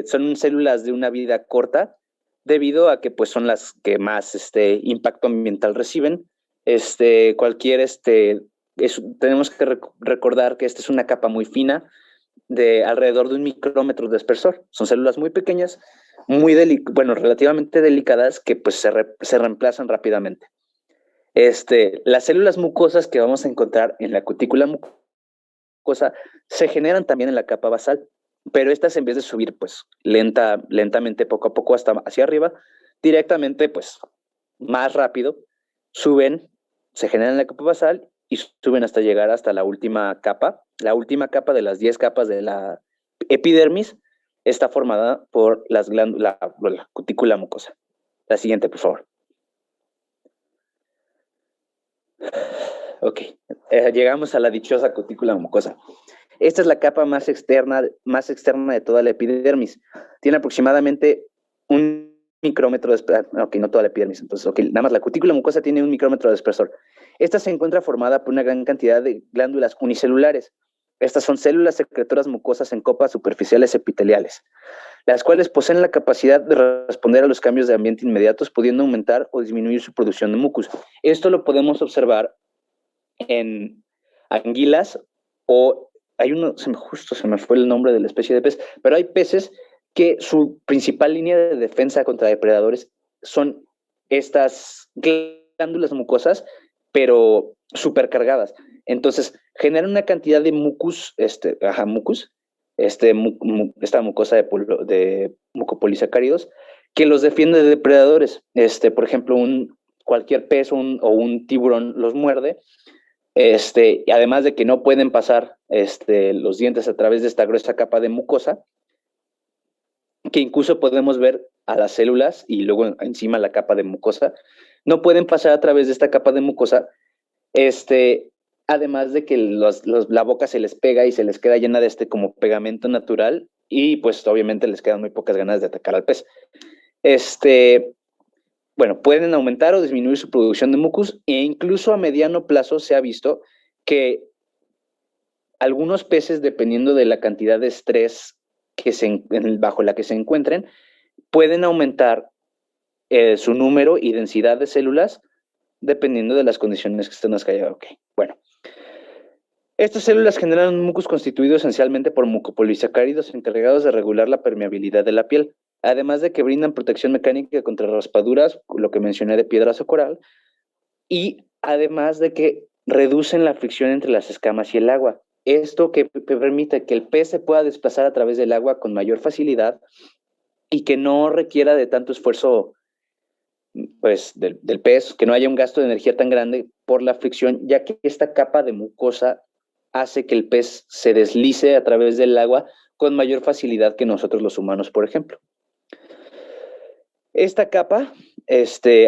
Son células de una vida corta, debido a que pues, son las que más impacto ambiental reciben. Cualquier tenemos que recordar que esta es una capa muy fina de alrededor de 1 micrómetro de espesor. Son células muy pequeñas, relativamente delicadas, que pues se reemplazan rápidamente. Las células mucosas que vamos a encontrar en la cutícula mucosa se generan también en la capa basal, pero estas, en vez de subir pues lentamente, poco a poco hasta hacia arriba, directamente pues más rápido, se generan en la capa basal y suben hasta llegar hasta la última capa de las 10 capas de la epidermis. Está formada por la cutícula mucosa. La siguiente, por favor. Ok, llegamos a la dichosa cutícula mucosa. Esta es la capa más externa de toda la epidermis. Tiene aproximadamente 1 micrómetro de espesor. Ok, no toda la epidermis. Entonces, ok, nada más la cutícula mucosa tiene 1 micrómetro de espesor. Esta se encuentra formada por una gran cantidad de glándulas unicelulares. Estas son células secretoras mucosas en copas superficiales epiteliales, las cuales poseen la capacidad de responder a los cambios de ambiente inmediatos, pudiendo aumentar o disminuir su producción de mucus. Esto lo podemos observar en anguilas justo se me fue el nombre de la especie de pez, pero hay peces que su principal línea de defensa contra depredadores son estas glándulas mucosas, pero supercargadas. Entonces, generan una cantidad de mucus, esta mucosa de mucopolisacáridos, que los defiende de depredadores. Por ejemplo, cualquier pez o un tiburón los muerde, y además de que no pueden pasar los dientes a través de esta gruesa capa de mucosa, que incluso podemos ver a las células y luego encima la capa de mucosa, no pueden pasar a través de esta capa de mucosa, además de que la boca se les pega y se les queda llena de como pegamento natural, y pues obviamente les quedan muy pocas ganas de atacar al pez. Pueden aumentar o disminuir su producción de mucus, e incluso a mediano plazo se ha visto que algunos peces, dependiendo de la cantidad de estrés bajo la que se encuentren, pueden aumentar su número y densidad de células dependiendo de las condiciones que estén escalladas. Ok, bueno. Estas células generan un mucus constituido esencialmente por mucopolisacáridos encargados de regular la permeabilidad de la piel, además de que brindan protección mecánica contra raspaduras, lo que mencioné de piedras o coral, y además de que reducen la fricción entre las escamas y el agua. Esto que permite que el pez se pueda desplazar a través del agua con mayor facilidad y que no requiera de tanto esfuerzo pues, del pez, que no haya un gasto de energía tan grande por la fricción, ya que esta capa de mucosa hace que el pez se deslice a través del agua con mayor facilidad que nosotros los humanos, por ejemplo. Esta capa,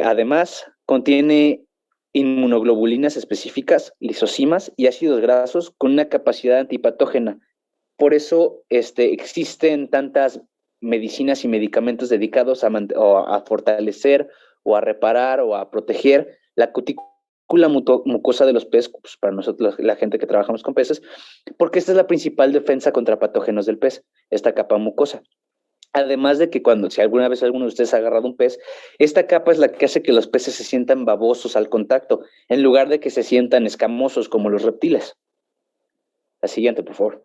además, contiene inmunoglobulinas específicas, lisocimas y ácidos grasos con una capacidad antipatógena. Por eso existen tantas medicinas y medicamentos dedicados a fortalecer o a reparar o a proteger la cutícula mucosa de los peces, pues para nosotros, la gente que trabajamos con peces, porque esta es la principal defensa contra patógenos del pez, esta capa mucosa. Además de que si alguna vez alguno de ustedes ha agarrado un pez, esta capa es la que hace que los peces se sientan babosos al contacto, en lugar de que se sientan escamosos como los reptiles. La siguiente, por favor.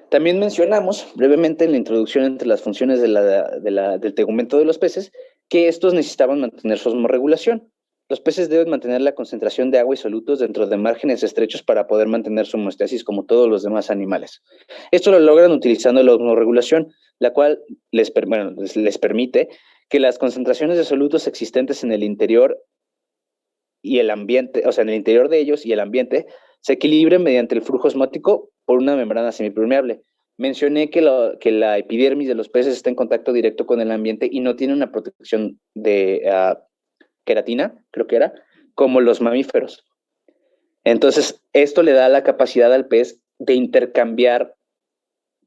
También mencionamos brevemente en la introducción entre las funciones del tegumento de los peces que estos necesitaban mantener su osmorregulación. Los peces deben mantener la concentración de agua y solutos dentro de márgenes estrechos para poder mantener su homeostasis como todos los demás animales. Esto lo logran utilizando la osmorregulación, la cual les permite que las concentraciones de solutos existentes en el interior y el ambiente, o sea, en el interior de ellos y el ambiente, se equilibren mediante el flujo osmótico por una membrana semipermeable. Mencioné que la epidermis de los peces está en contacto directo con el ambiente y no tiene una protección de queratina, creo que era, como los mamíferos. Entonces, esto le da la capacidad al pez de intercambiar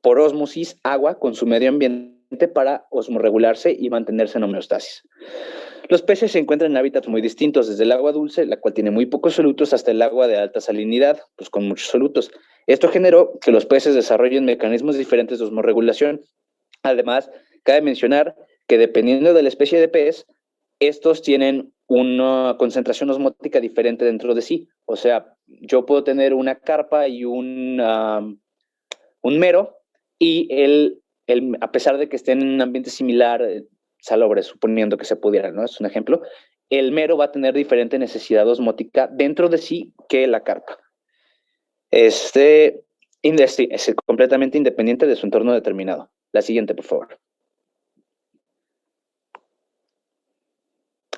por ósmosis agua con su medio ambiente para osmorregularse y mantenerse en homeostasis. Los peces se encuentran en hábitats muy distintos, desde el agua dulce, la cual tiene muy pocos solutos, hasta el agua de alta salinidad, pues con muchos solutos. Esto generó que los peces desarrollen mecanismos diferentes de osmorregulación. Además, cabe mencionar que dependiendo de la especie de pez, estos tienen una concentración osmótica diferente dentro de sí. O sea, yo puedo tener una carpa y un mero, y a pesar de que estén en un ambiente similar, salobre, suponiendo que se pudiera, ¿no? Es un ejemplo, el mero va a tener diferente necesidad osmótica dentro de sí que la carpa. Es completamente independiente de su entorno determinado. La siguiente, por favor.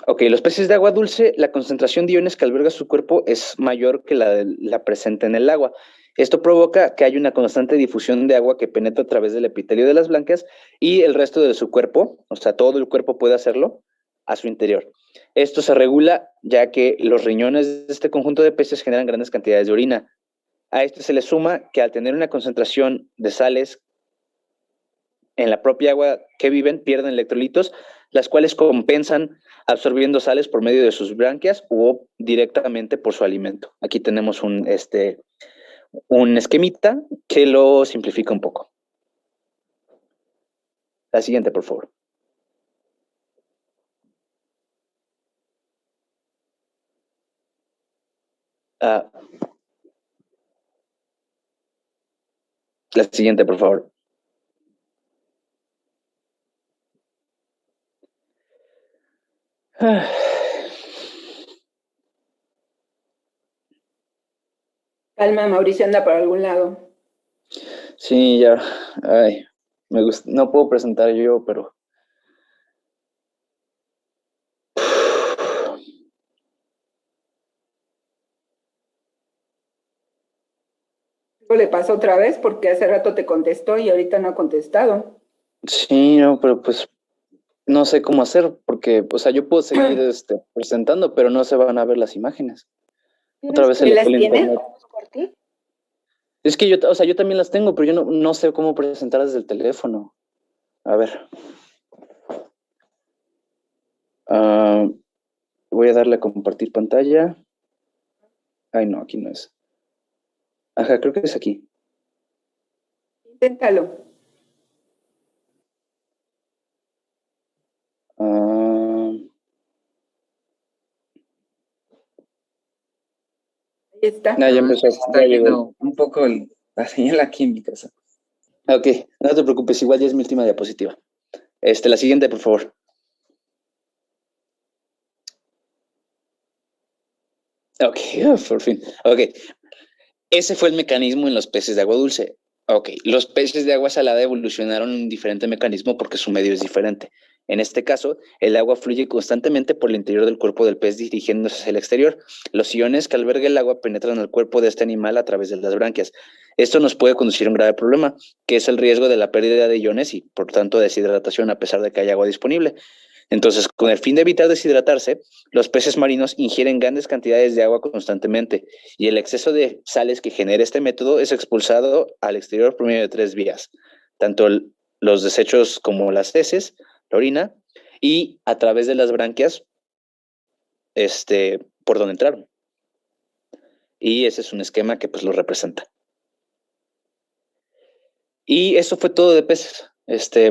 Ok, los peces de agua dulce, la concentración de iones que alberga su cuerpo es mayor que la presente en el agua. Esto provoca que haya una constante difusión de agua que penetra a través del epitelio de las blancas y el resto de su cuerpo, o sea, todo el cuerpo puede hacerlo, a su interior. Esto se regula ya que los riñones de este conjunto de peces generan grandes cantidades de orina. A esto se le suma que al tener una concentración de sales en la propia agua que viven, pierden electrolitos, las cuales compensan absorbiendo sales por medio de sus branquias o directamente por su alimento. Aquí tenemos un esquemita que lo simplifica un poco. La siguiente, por favor. La siguiente, por favor. Calma, Mauricio anda por algún lado. Sí, ya. Ay, me gusta. No puedo presentar yo, pero... ¿Algo le pasó otra vez? Porque hace rato te contestó y ahorita no ha contestado. Sí, no, pero pues no sé cómo hacer, porque, o sea, yo puedo seguir presentando, pero no se van a ver las imágenes. Otra vez se ¿Y le las fue el tienes? internet. Es que yo también las tengo, pero yo no sé cómo presentar desde el teléfono. A ver. Voy a darle a compartir pantalla. Ay, no, aquí no es. Ajá, creo que es aquí. Inténtalo. Ahí está. Ya empezó. Está yendo un poco la señal aquí en mi casa. Ok, no te preocupes, igual ya es mi última diapositiva. La siguiente, por favor. Ok, por fin. Ok, ese fue el mecanismo en los peces de agua dulce. Ok, los peces de agua salada evolucionaron un diferente mecanismo porque su medio es diferente. En este caso, el agua fluye constantemente por el interior del cuerpo del pez dirigiéndose hacia el exterior. Los iones que alberga el agua penetran al cuerpo de este animal a través de las branquias. Esto nos puede conducir a un grave problema, que es el riesgo de la pérdida de iones y, por tanto, deshidratación a pesar de que haya agua disponible. Entonces, con el fin de evitar deshidratarse, los peces marinos ingieren grandes cantidades de agua constantemente y el exceso de sales que genera este método es expulsado al exterior por medio de 3 vías, tanto los desechos como las heces, la orina, y a través de las branquias por donde entraron. Y ese es un esquema que pues lo representa. Y eso fue todo de peces.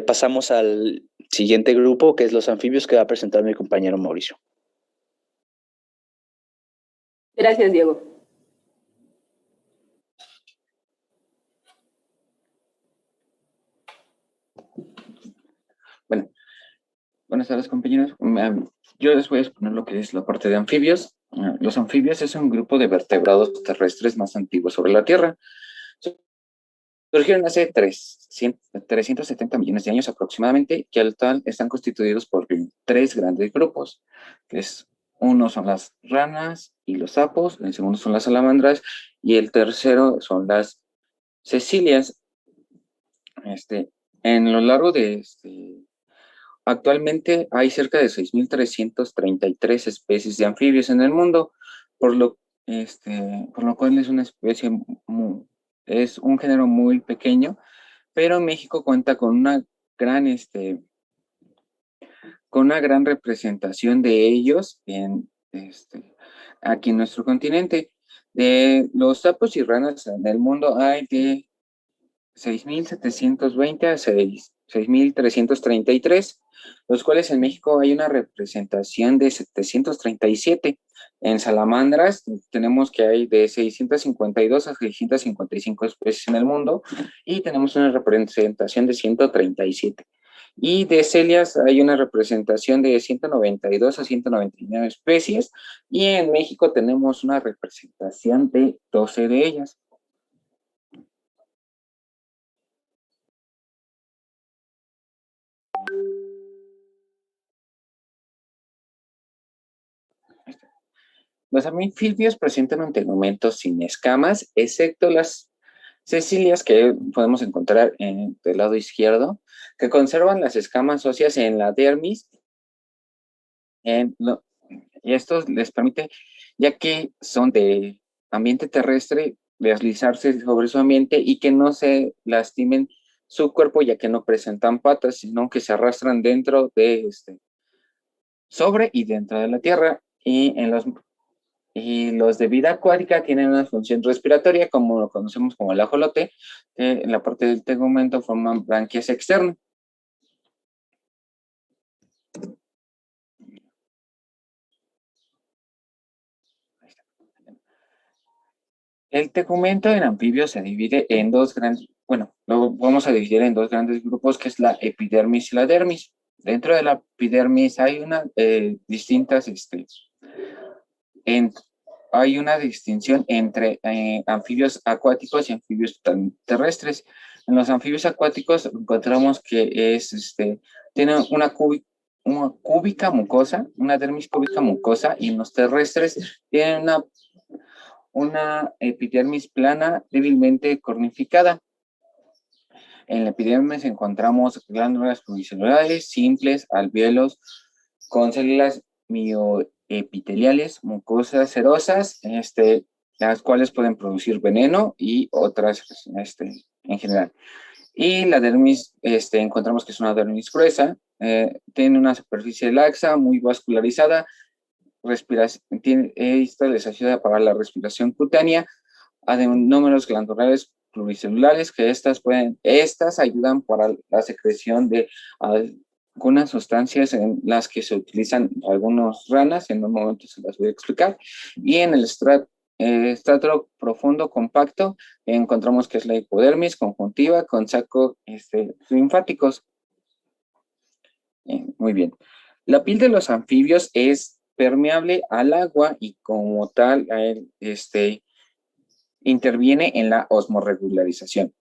Pasamos al siguiente grupo, que es los anfibios, que va a presentar mi compañero Mauricio. Gracias, Diego. Bueno, buenas tardes, compañeros. Yo les voy a exponer lo que es la parte de anfibios. Los anfibios es un grupo de vertebrados terrestres más antiguos sobre la Tierra. Surgieron hace 370 millones de años aproximadamente, que al tal están constituidos por 3 grandes grupos, que es uno son las ranas y los sapos, el segundo son las salamandras y el tercero son las cecilias. En lo largo de actualmente hay cerca de 6.333 especies de anfibios en el mundo, por lo cual es una especie es un género muy pequeño, pero México cuenta con una gran, con una gran representación de ellos aquí en nuestro continente. De los sapos y ranas en el mundo hay de 6.720 a 6.333, los cuales en México hay una representación de 737. En salamandras tenemos que hay de 652 a 655 especies en el mundo y tenemos una representación de 137. Y de celias hay una representación de 192 a 199 especies y en México tenemos una representación de 12 de ellas. Los anfibios presentan un tegumento sin escamas, excepto las cecilias que podemos encontrar del lado izquierdo, que conservan las escamas óseas en la dermis. Y esto les permite, ya que son de ambiente terrestre, deslizarse sobre su ambiente y que no se lastimen su cuerpo, ya que no presentan patas, sino que se arrastran dentro de sobre y dentro de la tierra. Y los de vida acuática tienen una función respiratoria, como lo conocemos como el ajolote, que en la parte del tegumento forman branquias externas. El tegumento en anfibios se divide en dos grandes, bueno, lo vamos a dividir en dos grandes grupos, que es la epidermis y la dermis. Dentro de la epidermis hay hay una distinción entre anfibios acuáticos y anfibios terrestres. En los anfibios acuáticos encontramos que tiene una cúbica mucosa, una dermis cúbica mucosa, y en los terrestres tienen una epidermis plana débilmente cornificada. En la epidermis encontramos glándulas pluricelulares simples, alvéolos, con células mioepiteliales, mucosas serosas, las cuales pueden producir veneno y otras en general. Y la dermis, encontramos que es una dermis gruesa, tiene una superficie laxa, muy vascularizada, esto les ayuda a parar la respiración cutánea, adenomeros glandulares pluricelulares, que estas ayudan para la secreción de algunas sustancias en las que se utilizan algunas ranas, en un momento se las voy a explicar, y en el estrato profundo compacto encontramos que es la hipodermis conjuntiva con sacos linfáticos. Muy bien. La piel de los anfibios es permeable al agua y como tal interviene en la osmorregularización,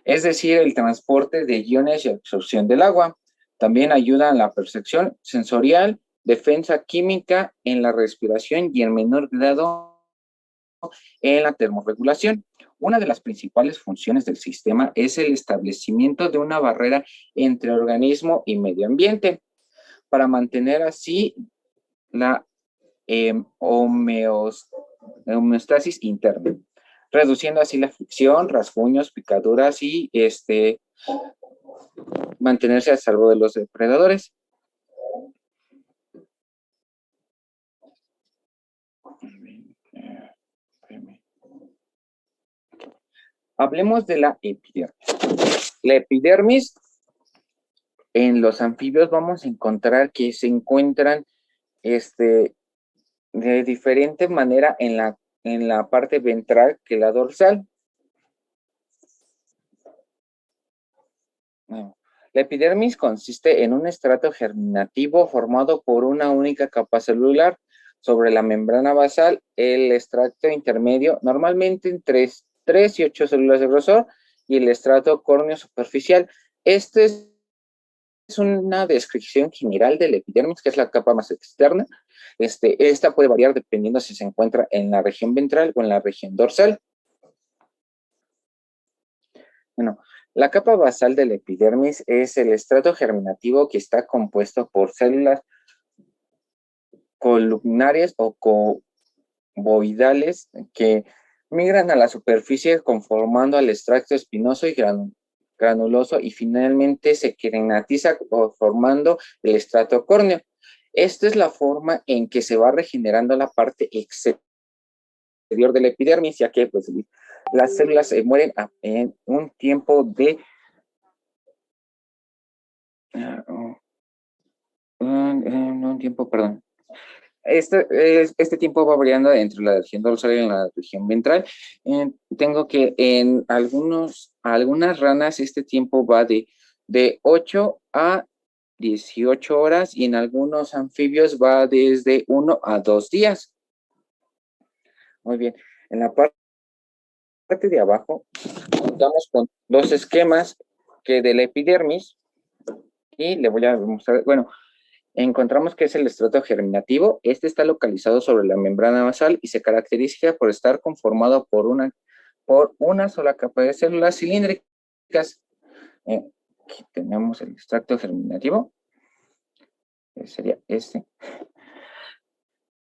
es decir, el transporte de iones y absorción del agua. También ayuda en la percepción sensorial, defensa química, en la respiración y en menor grado en la termorregulación. Una de las principales funciones del sistema es el establecimiento de una barrera entre organismo y medio ambiente, para mantener así la homeostasis interna, reduciendo así la fricción, rasguños, picaduras y mantenerse a salvo de los depredadores. Hablemos de la epidermis. La epidermis en los anfibios vamos a encontrar que se encuentran de diferente manera en la parte ventral que la dorsal. La epidermis consiste en un estrato germinativo formado por una única capa celular sobre la membrana basal. El estrato intermedio, normalmente entre 3 y 8 células de grosor, y el estrato córneo superficial. Este es una descripción general de la epidermis, que es la capa más externa. Esta puede variar dependiendo si se encuentra en la región ventral o en la región dorsal. Bueno, la capa basal de la epidermis es el estrato germinativo que está compuesto por células columnares o cuboidales que migran a la superficie conformando al extracto espinoso y granuloso, y finalmente se queratiniza formando el estrato córneo. Esta es la forma en que se va regenerando la parte exterior de la epidermis, ya que pues, las células mueren en un tiempo de un tiempo, perdón. Este tiempo va variando entre la región dorsal y la región ventral. Tengo que en algunas ranas este tiempo va de 8 a 18 horas y en algunos anfibios va desde 1 a 2 días. Muy bien. En la parte de abajo contamos con dos esquemas que de la epidermis y le voy a mostrar, bueno, encontramos que es el estrato germinativo. Este está localizado sobre la membrana basal y se caracteriza por estar conformado por una sola capa de células cilíndricas. Aquí tenemos el extracto germinativo, que sería este.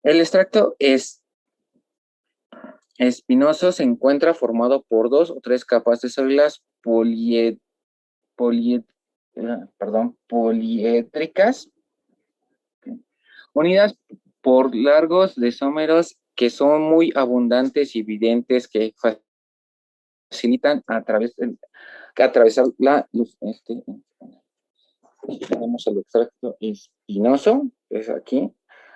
El extracto espinoso se encuentra formado por 2 o 3 capas de células poliédricas, unidas por largos desómeros que son muy abundantes y evidentes que facilitan atravesar la luz. Tenemos el extracto espinoso, es aquí.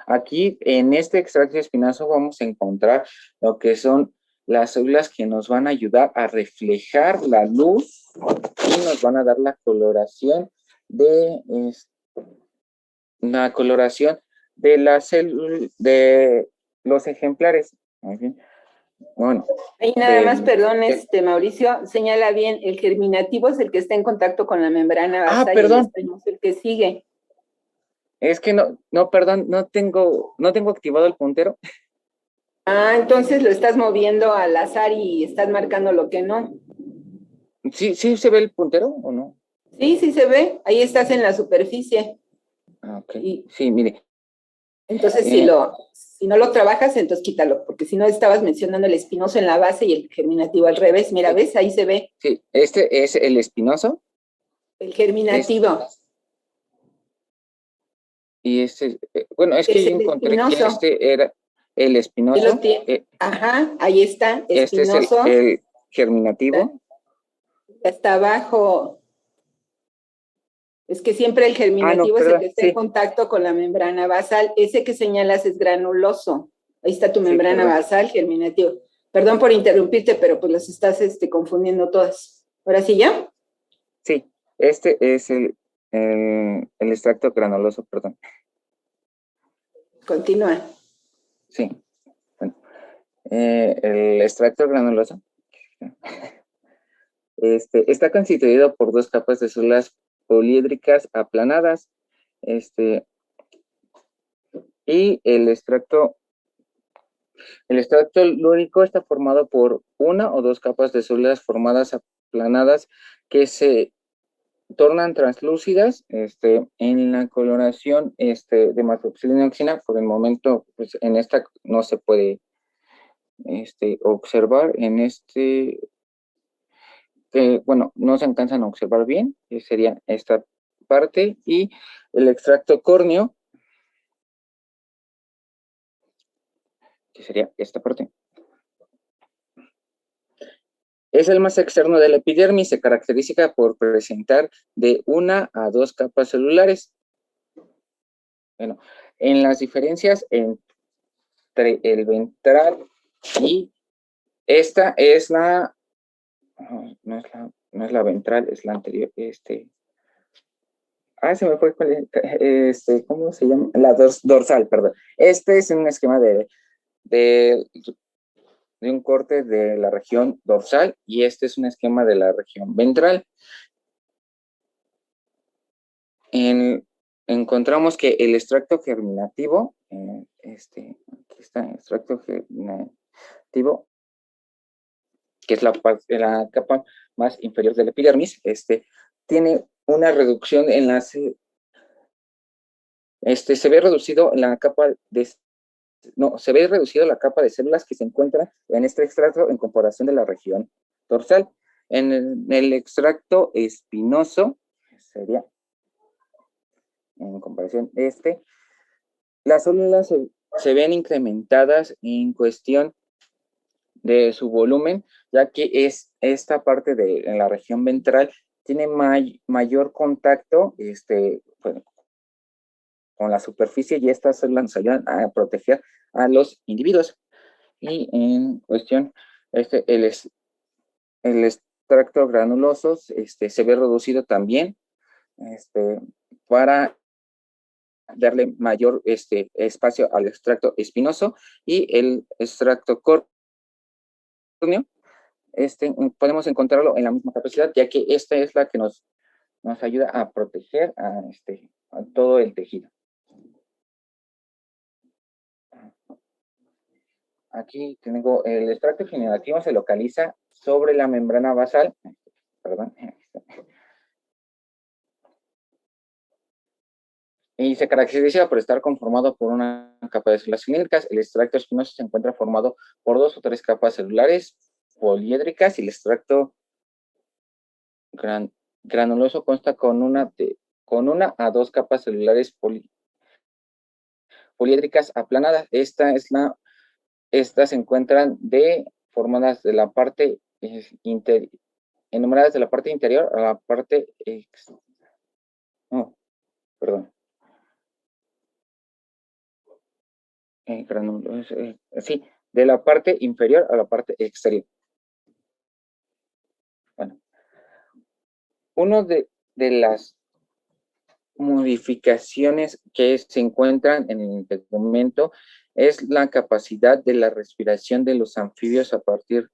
Aquí, en este extracto espinoso, vamos a encontrar lo que son las células que nos van a ayudar a reflejar la luz y nos van a dar la coloración de de los ejemplares. Bueno, Ahí nada más, perdón, Mauricio, señala bien, el germinativo es el que está en contacto con la membrana basal y el perdón. espinoso el que sigue. Es que perdón, no tengo activado el puntero. Entonces lo estás moviendo al azar y estás marcando lo que no. ¿Sí se ve el puntero o no? Sí, sí se ve, ahí estás en la superficie. Ok, sí, mire. Entonces, si no lo trabajas, entonces quítalo, porque si no estabas mencionando el espinoso en la base y el germinativo al revés. Mira, ¿ves? Ahí se ve. Sí, este es el espinoso. El germinativo. Y bueno, es que yo encontré que este era el espinoso. Ajá, ahí está, espinoso. Este es el germinativo. Está abajo. Es que siempre el germinativo es el que está en contacto con la membrana basal. Ese que señalas es granuloso. Ahí está tu membrana basal, germinativo. Perdón por interrumpirte, pero pues las estás confundiendo todas. ¿Ahora sí ya? Sí, este es el extracto granuloso, perdón. Continúa. Sí. Bueno, el extracto granuloso está constituido por 2 capas de células poliédricas aplanadas. Y el extracto lúrico está formado por 1 o 2 capas de células formadas aplanadas que se tornan translúcidas en la coloración de macroxilinoxina. Por el momento, pues en esta no se puede observar bueno, no se alcanzan a observar bien, que sería esta parte, y el extracto córneo, que sería esta parte. Es el más externo de la epidermis, se caracteriza por presentar de 1 a 2 capas celulares. Bueno, en las diferencias entre el ventral y esta es no es la ventral, es la anterior, se me fue, ¿cómo se llama? La dorsal, perdón. Este es un esquema de un corte de la región dorsal y este es un esquema de la región ventral. Encontramos que el extracto germinativo, aquí está el extracto germinativo, que es la capa más inferior de la epidermis, tiene una reducción en las, se ve reducido la capa se ve reducido la capa de células que se encuentra en este extracto en comparación de la región dorsal. En el extracto espinoso, sería, en comparación las células se ven incrementadas en cuestión de su volumen, ya que es esta parte en la región ventral tiene mayor contacto bueno, con la superficie, y estas células nos ayudan a proteger a los individuos. Y en cuestión, el extracto granuloso se ve reducido también para darle mayor espacio al extracto espinoso, y el extracto córneo podemos encontrarlo en la misma capacidad, ya que esta es la que nos ayuda a proteger a todo el tejido. Aquí tengo el extracto generativo, se localiza sobre la membrana basal, perdón, y se caracteriza por estar conformado por una capa de células cilíndricas. El extracto espinoso se encuentra formado por 2 o 3 capas celulares poliédricas, y el extracto granuloso consta con una a 2 capas celulares poliédricas aplanadas. Estas se encuentran formadas de la parte enumeradas de la parte interior a la parte sí, de la parte inferior a la parte exterior. Bueno, una de las modificaciones que se encuentran en el tegumento es la capacidad de la respiración de los anfibios a partir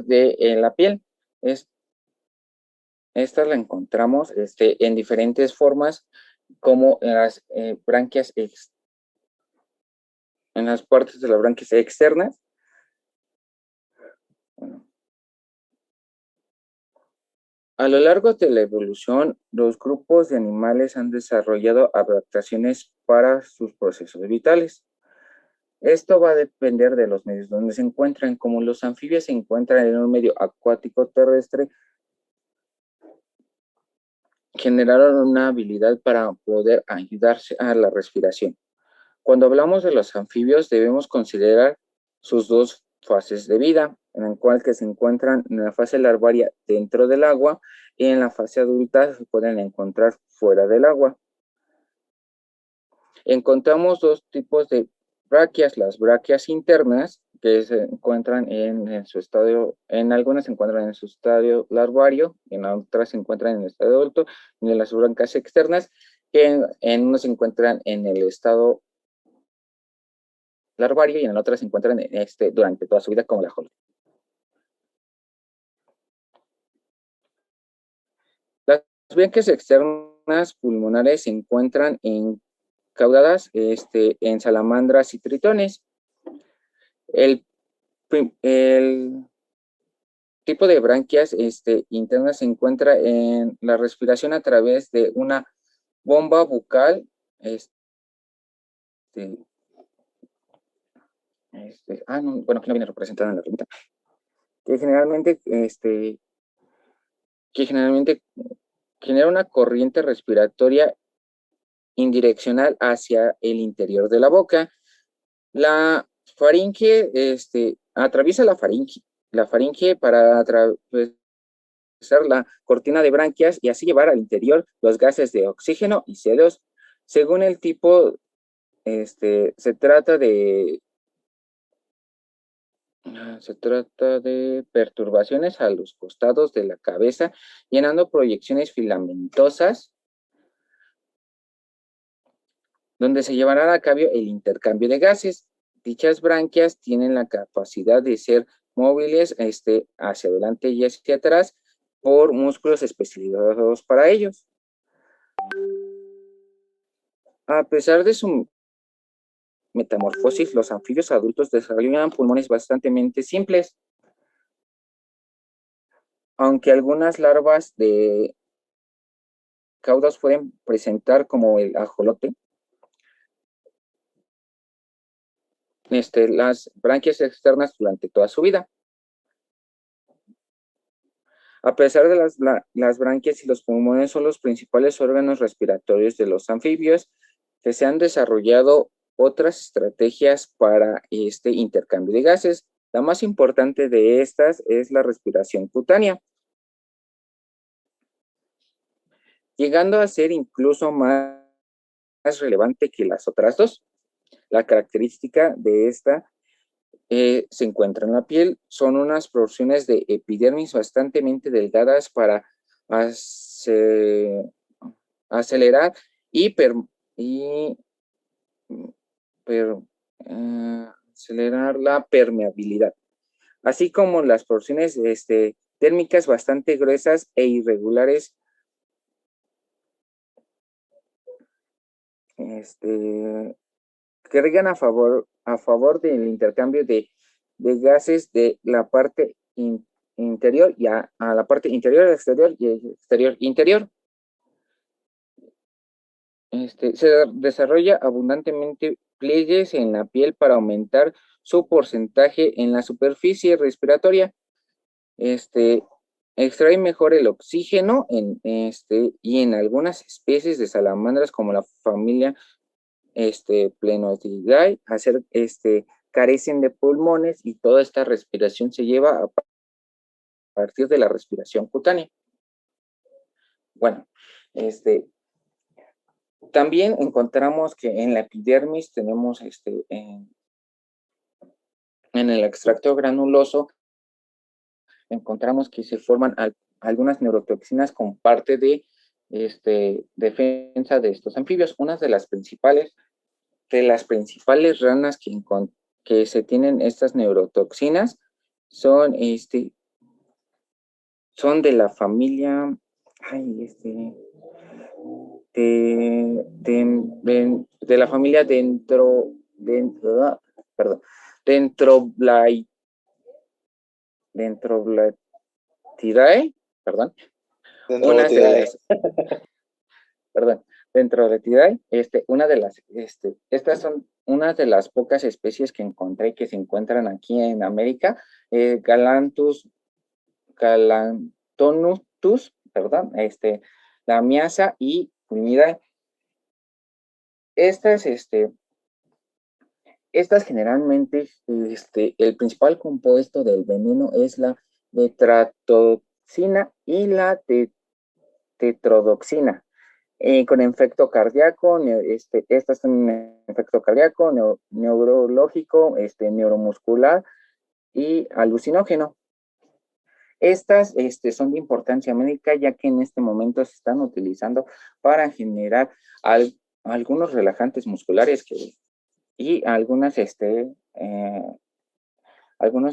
de la piel. Esta la encontramos en diferentes formas, como en las branquias, en las partes de las branquias externas. Bueno. A lo largo de la evolución, los grupos de animales han desarrollado adaptaciones para sus procesos vitales. Esto va a depender de los medios donde se encuentran. Como los anfibios se encuentran en un medio acuático terrestre, generaron una habilidad para poder ayudarse a la respiración. Cuando hablamos de los anfibios, debemos considerar sus 2 fases de vida, en la cual que se encuentran en la fase larvaria dentro del agua, y en la fase adulta se pueden encontrar fuera del agua. Encontramos 2 tipos de braquias: las braquias internas, que se encuentran en su estadio, en algunas se encuentran en su estadio larvario, en otras se encuentran en el estadio adulto, y en las braquias externas, que en unos se encuentran en el estado larvario y en el otro se encuentran durante toda su vida, como la ajolote. Las branquias externas pulmonares se encuentran encaudadas en salamandras y tritones. El tipo de branquias internas se encuentra en la respiración a través de una bomba bucal, bueno, que no viene representada en la ruta, que generalmente genera una corriente respiratoria indireccional hacia el interior de la boca. La faringe atraviesa la faringe para atravesar la cortina de branquias y así llevar al interior los gases de oxígeno y CO2. Según el tipo, se trata de perturbaciones a los costados de la cabeza, llenando proyecciones filamentosas, donde se llevará a cabo el intercambio de gases. Dichas branquias tienen la capacidad de ser móviles hacia adelante y hacia atrás por músculos especializados para ellos. A pesar de su metamorfosis, los anfibios adultos desarrollan pulmones bastante simples, aunque algunas larvas de caudas pueden presentar, como el ajolote, las branquias externas durante toda su vida. A pesar de las branquias y los pulmones son los principales órganos respiratorios de los anfibios, que se han desarrollado otras estrategias para este intercambio de gases. La más importante de estas es la respiración cutánea, llegando a ser incluso más relevante que las otras dos. La característica de esta se encuentra en la piel, son unas porciones de epidermis bastante delgadas para acelerar acelerar la permeabilidad, así como las porciones térmicas bastante gruesas e irregulares que rigan a favor del intercambio de gases de la parte interior y a la parte interior, exterior y exterior interior. Se desarrolla abundantemente pliegues en la piel para aumentar su porcentaje en la superficie respiratoria. Extrae mejor el oxígeno y en algunas especies de salamandras como la familia Plenothidae, carecen de pulmones y toda esta respiración se lleva a partir de la respiración cutánea. Bueno, también encontramos que en la epidermis tenemos en el extracto granuloso, encontramos que se forman algunas neurotoxinas con parte de defensa de estos anfibios. Una de las principales ranas que se tienen estas neurotoxinas son de la familia de la familia Dentroblatidae, perdón. Dentroblatidae, estas son una de las pocas especies que encontré que se encuentran aquí en América, Galanthus, perdón, Lamiasa y Pulmidae. Estas generalmente, el principal compuesto del veneno es la tetratoxina y la tetrodoxina, con efecto cardíaco, estas tienen efecto cardíaco, neurológico, neuromuscular y alucinógeno. Estas son de importancia médica, ya que en este momento se están utilizando para generar algunos relajantes musculares y algunos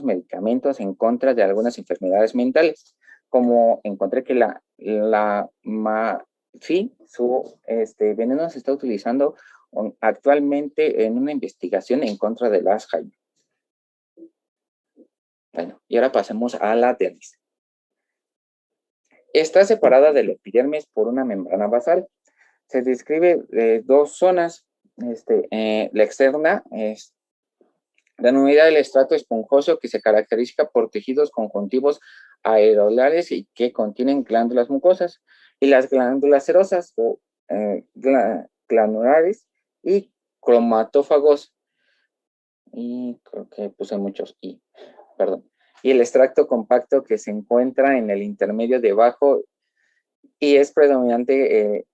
medicamentos en contra de algunas enfermedades mentales, como encontré que su veneno se está utilizando actualmente en una investigación en contra del Alzheimer. Bueno, y ahora pasemos a la dermis. Está separada del epidermis por una membrana basal. Se describe dos zonas. La externa es la unidad del estrato esponjoso, que se caracteriza por tejidos conjuntivos areolares y que contienen glándulas mucosas, y las glándulas serosas o glanulares y cromatófagos. Y creo que puse muchos perdón. Y el extracto compacto, que se encuentra en el intermedio debajo y es predominante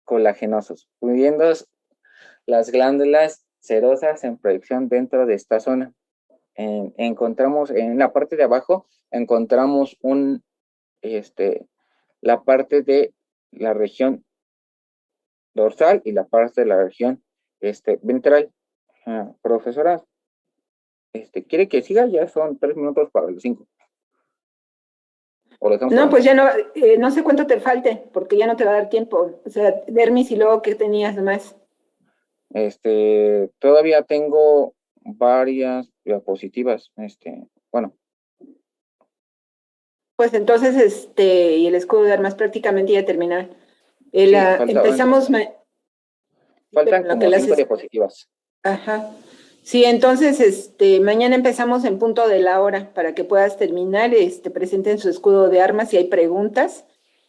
colagenosos, pudiendo las glándulas serosas en proyección dentro de esta zona. Encontramos en la parte de abajo, encontramos la parte de la región dorsal y la parte de la región ventral. Profesora, ¿quiere que siga? Ya son 3 minutos para los 5. No, pues ya no sé cuánto te falte, porque ya no te va a dar tiempo. O sea, dermis y luego, ¿qué tenías más? Todavía tengo varias diapositivas, bueno. Pues entonces, y el escudo de armas prácticamente ya terminar. Empezamos... Faltan como 5 diapositivas. Ajá. Sí, entonces, mañana empezamos en punto de la hora para que puedas terminar, presenten su escudo de armas si hay preguntas,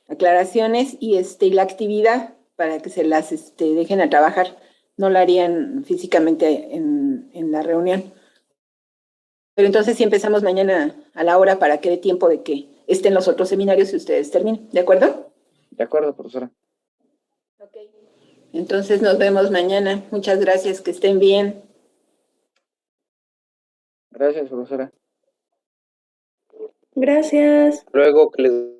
aclaraciones y la actividad para que se las dejen a trabajar. No la harían físicamente en la reunión. Pero entonces sí empezamos mañana a la hora para que dé tiempo de que estén los otros seminarios y ustedes terminen. ¿De acuerdo? De acuerdo, profesora. Ok. Entonces nos vemos mañana. Muchas gracias, que estén bien. Gracias, profesora. Gracias. Luego que les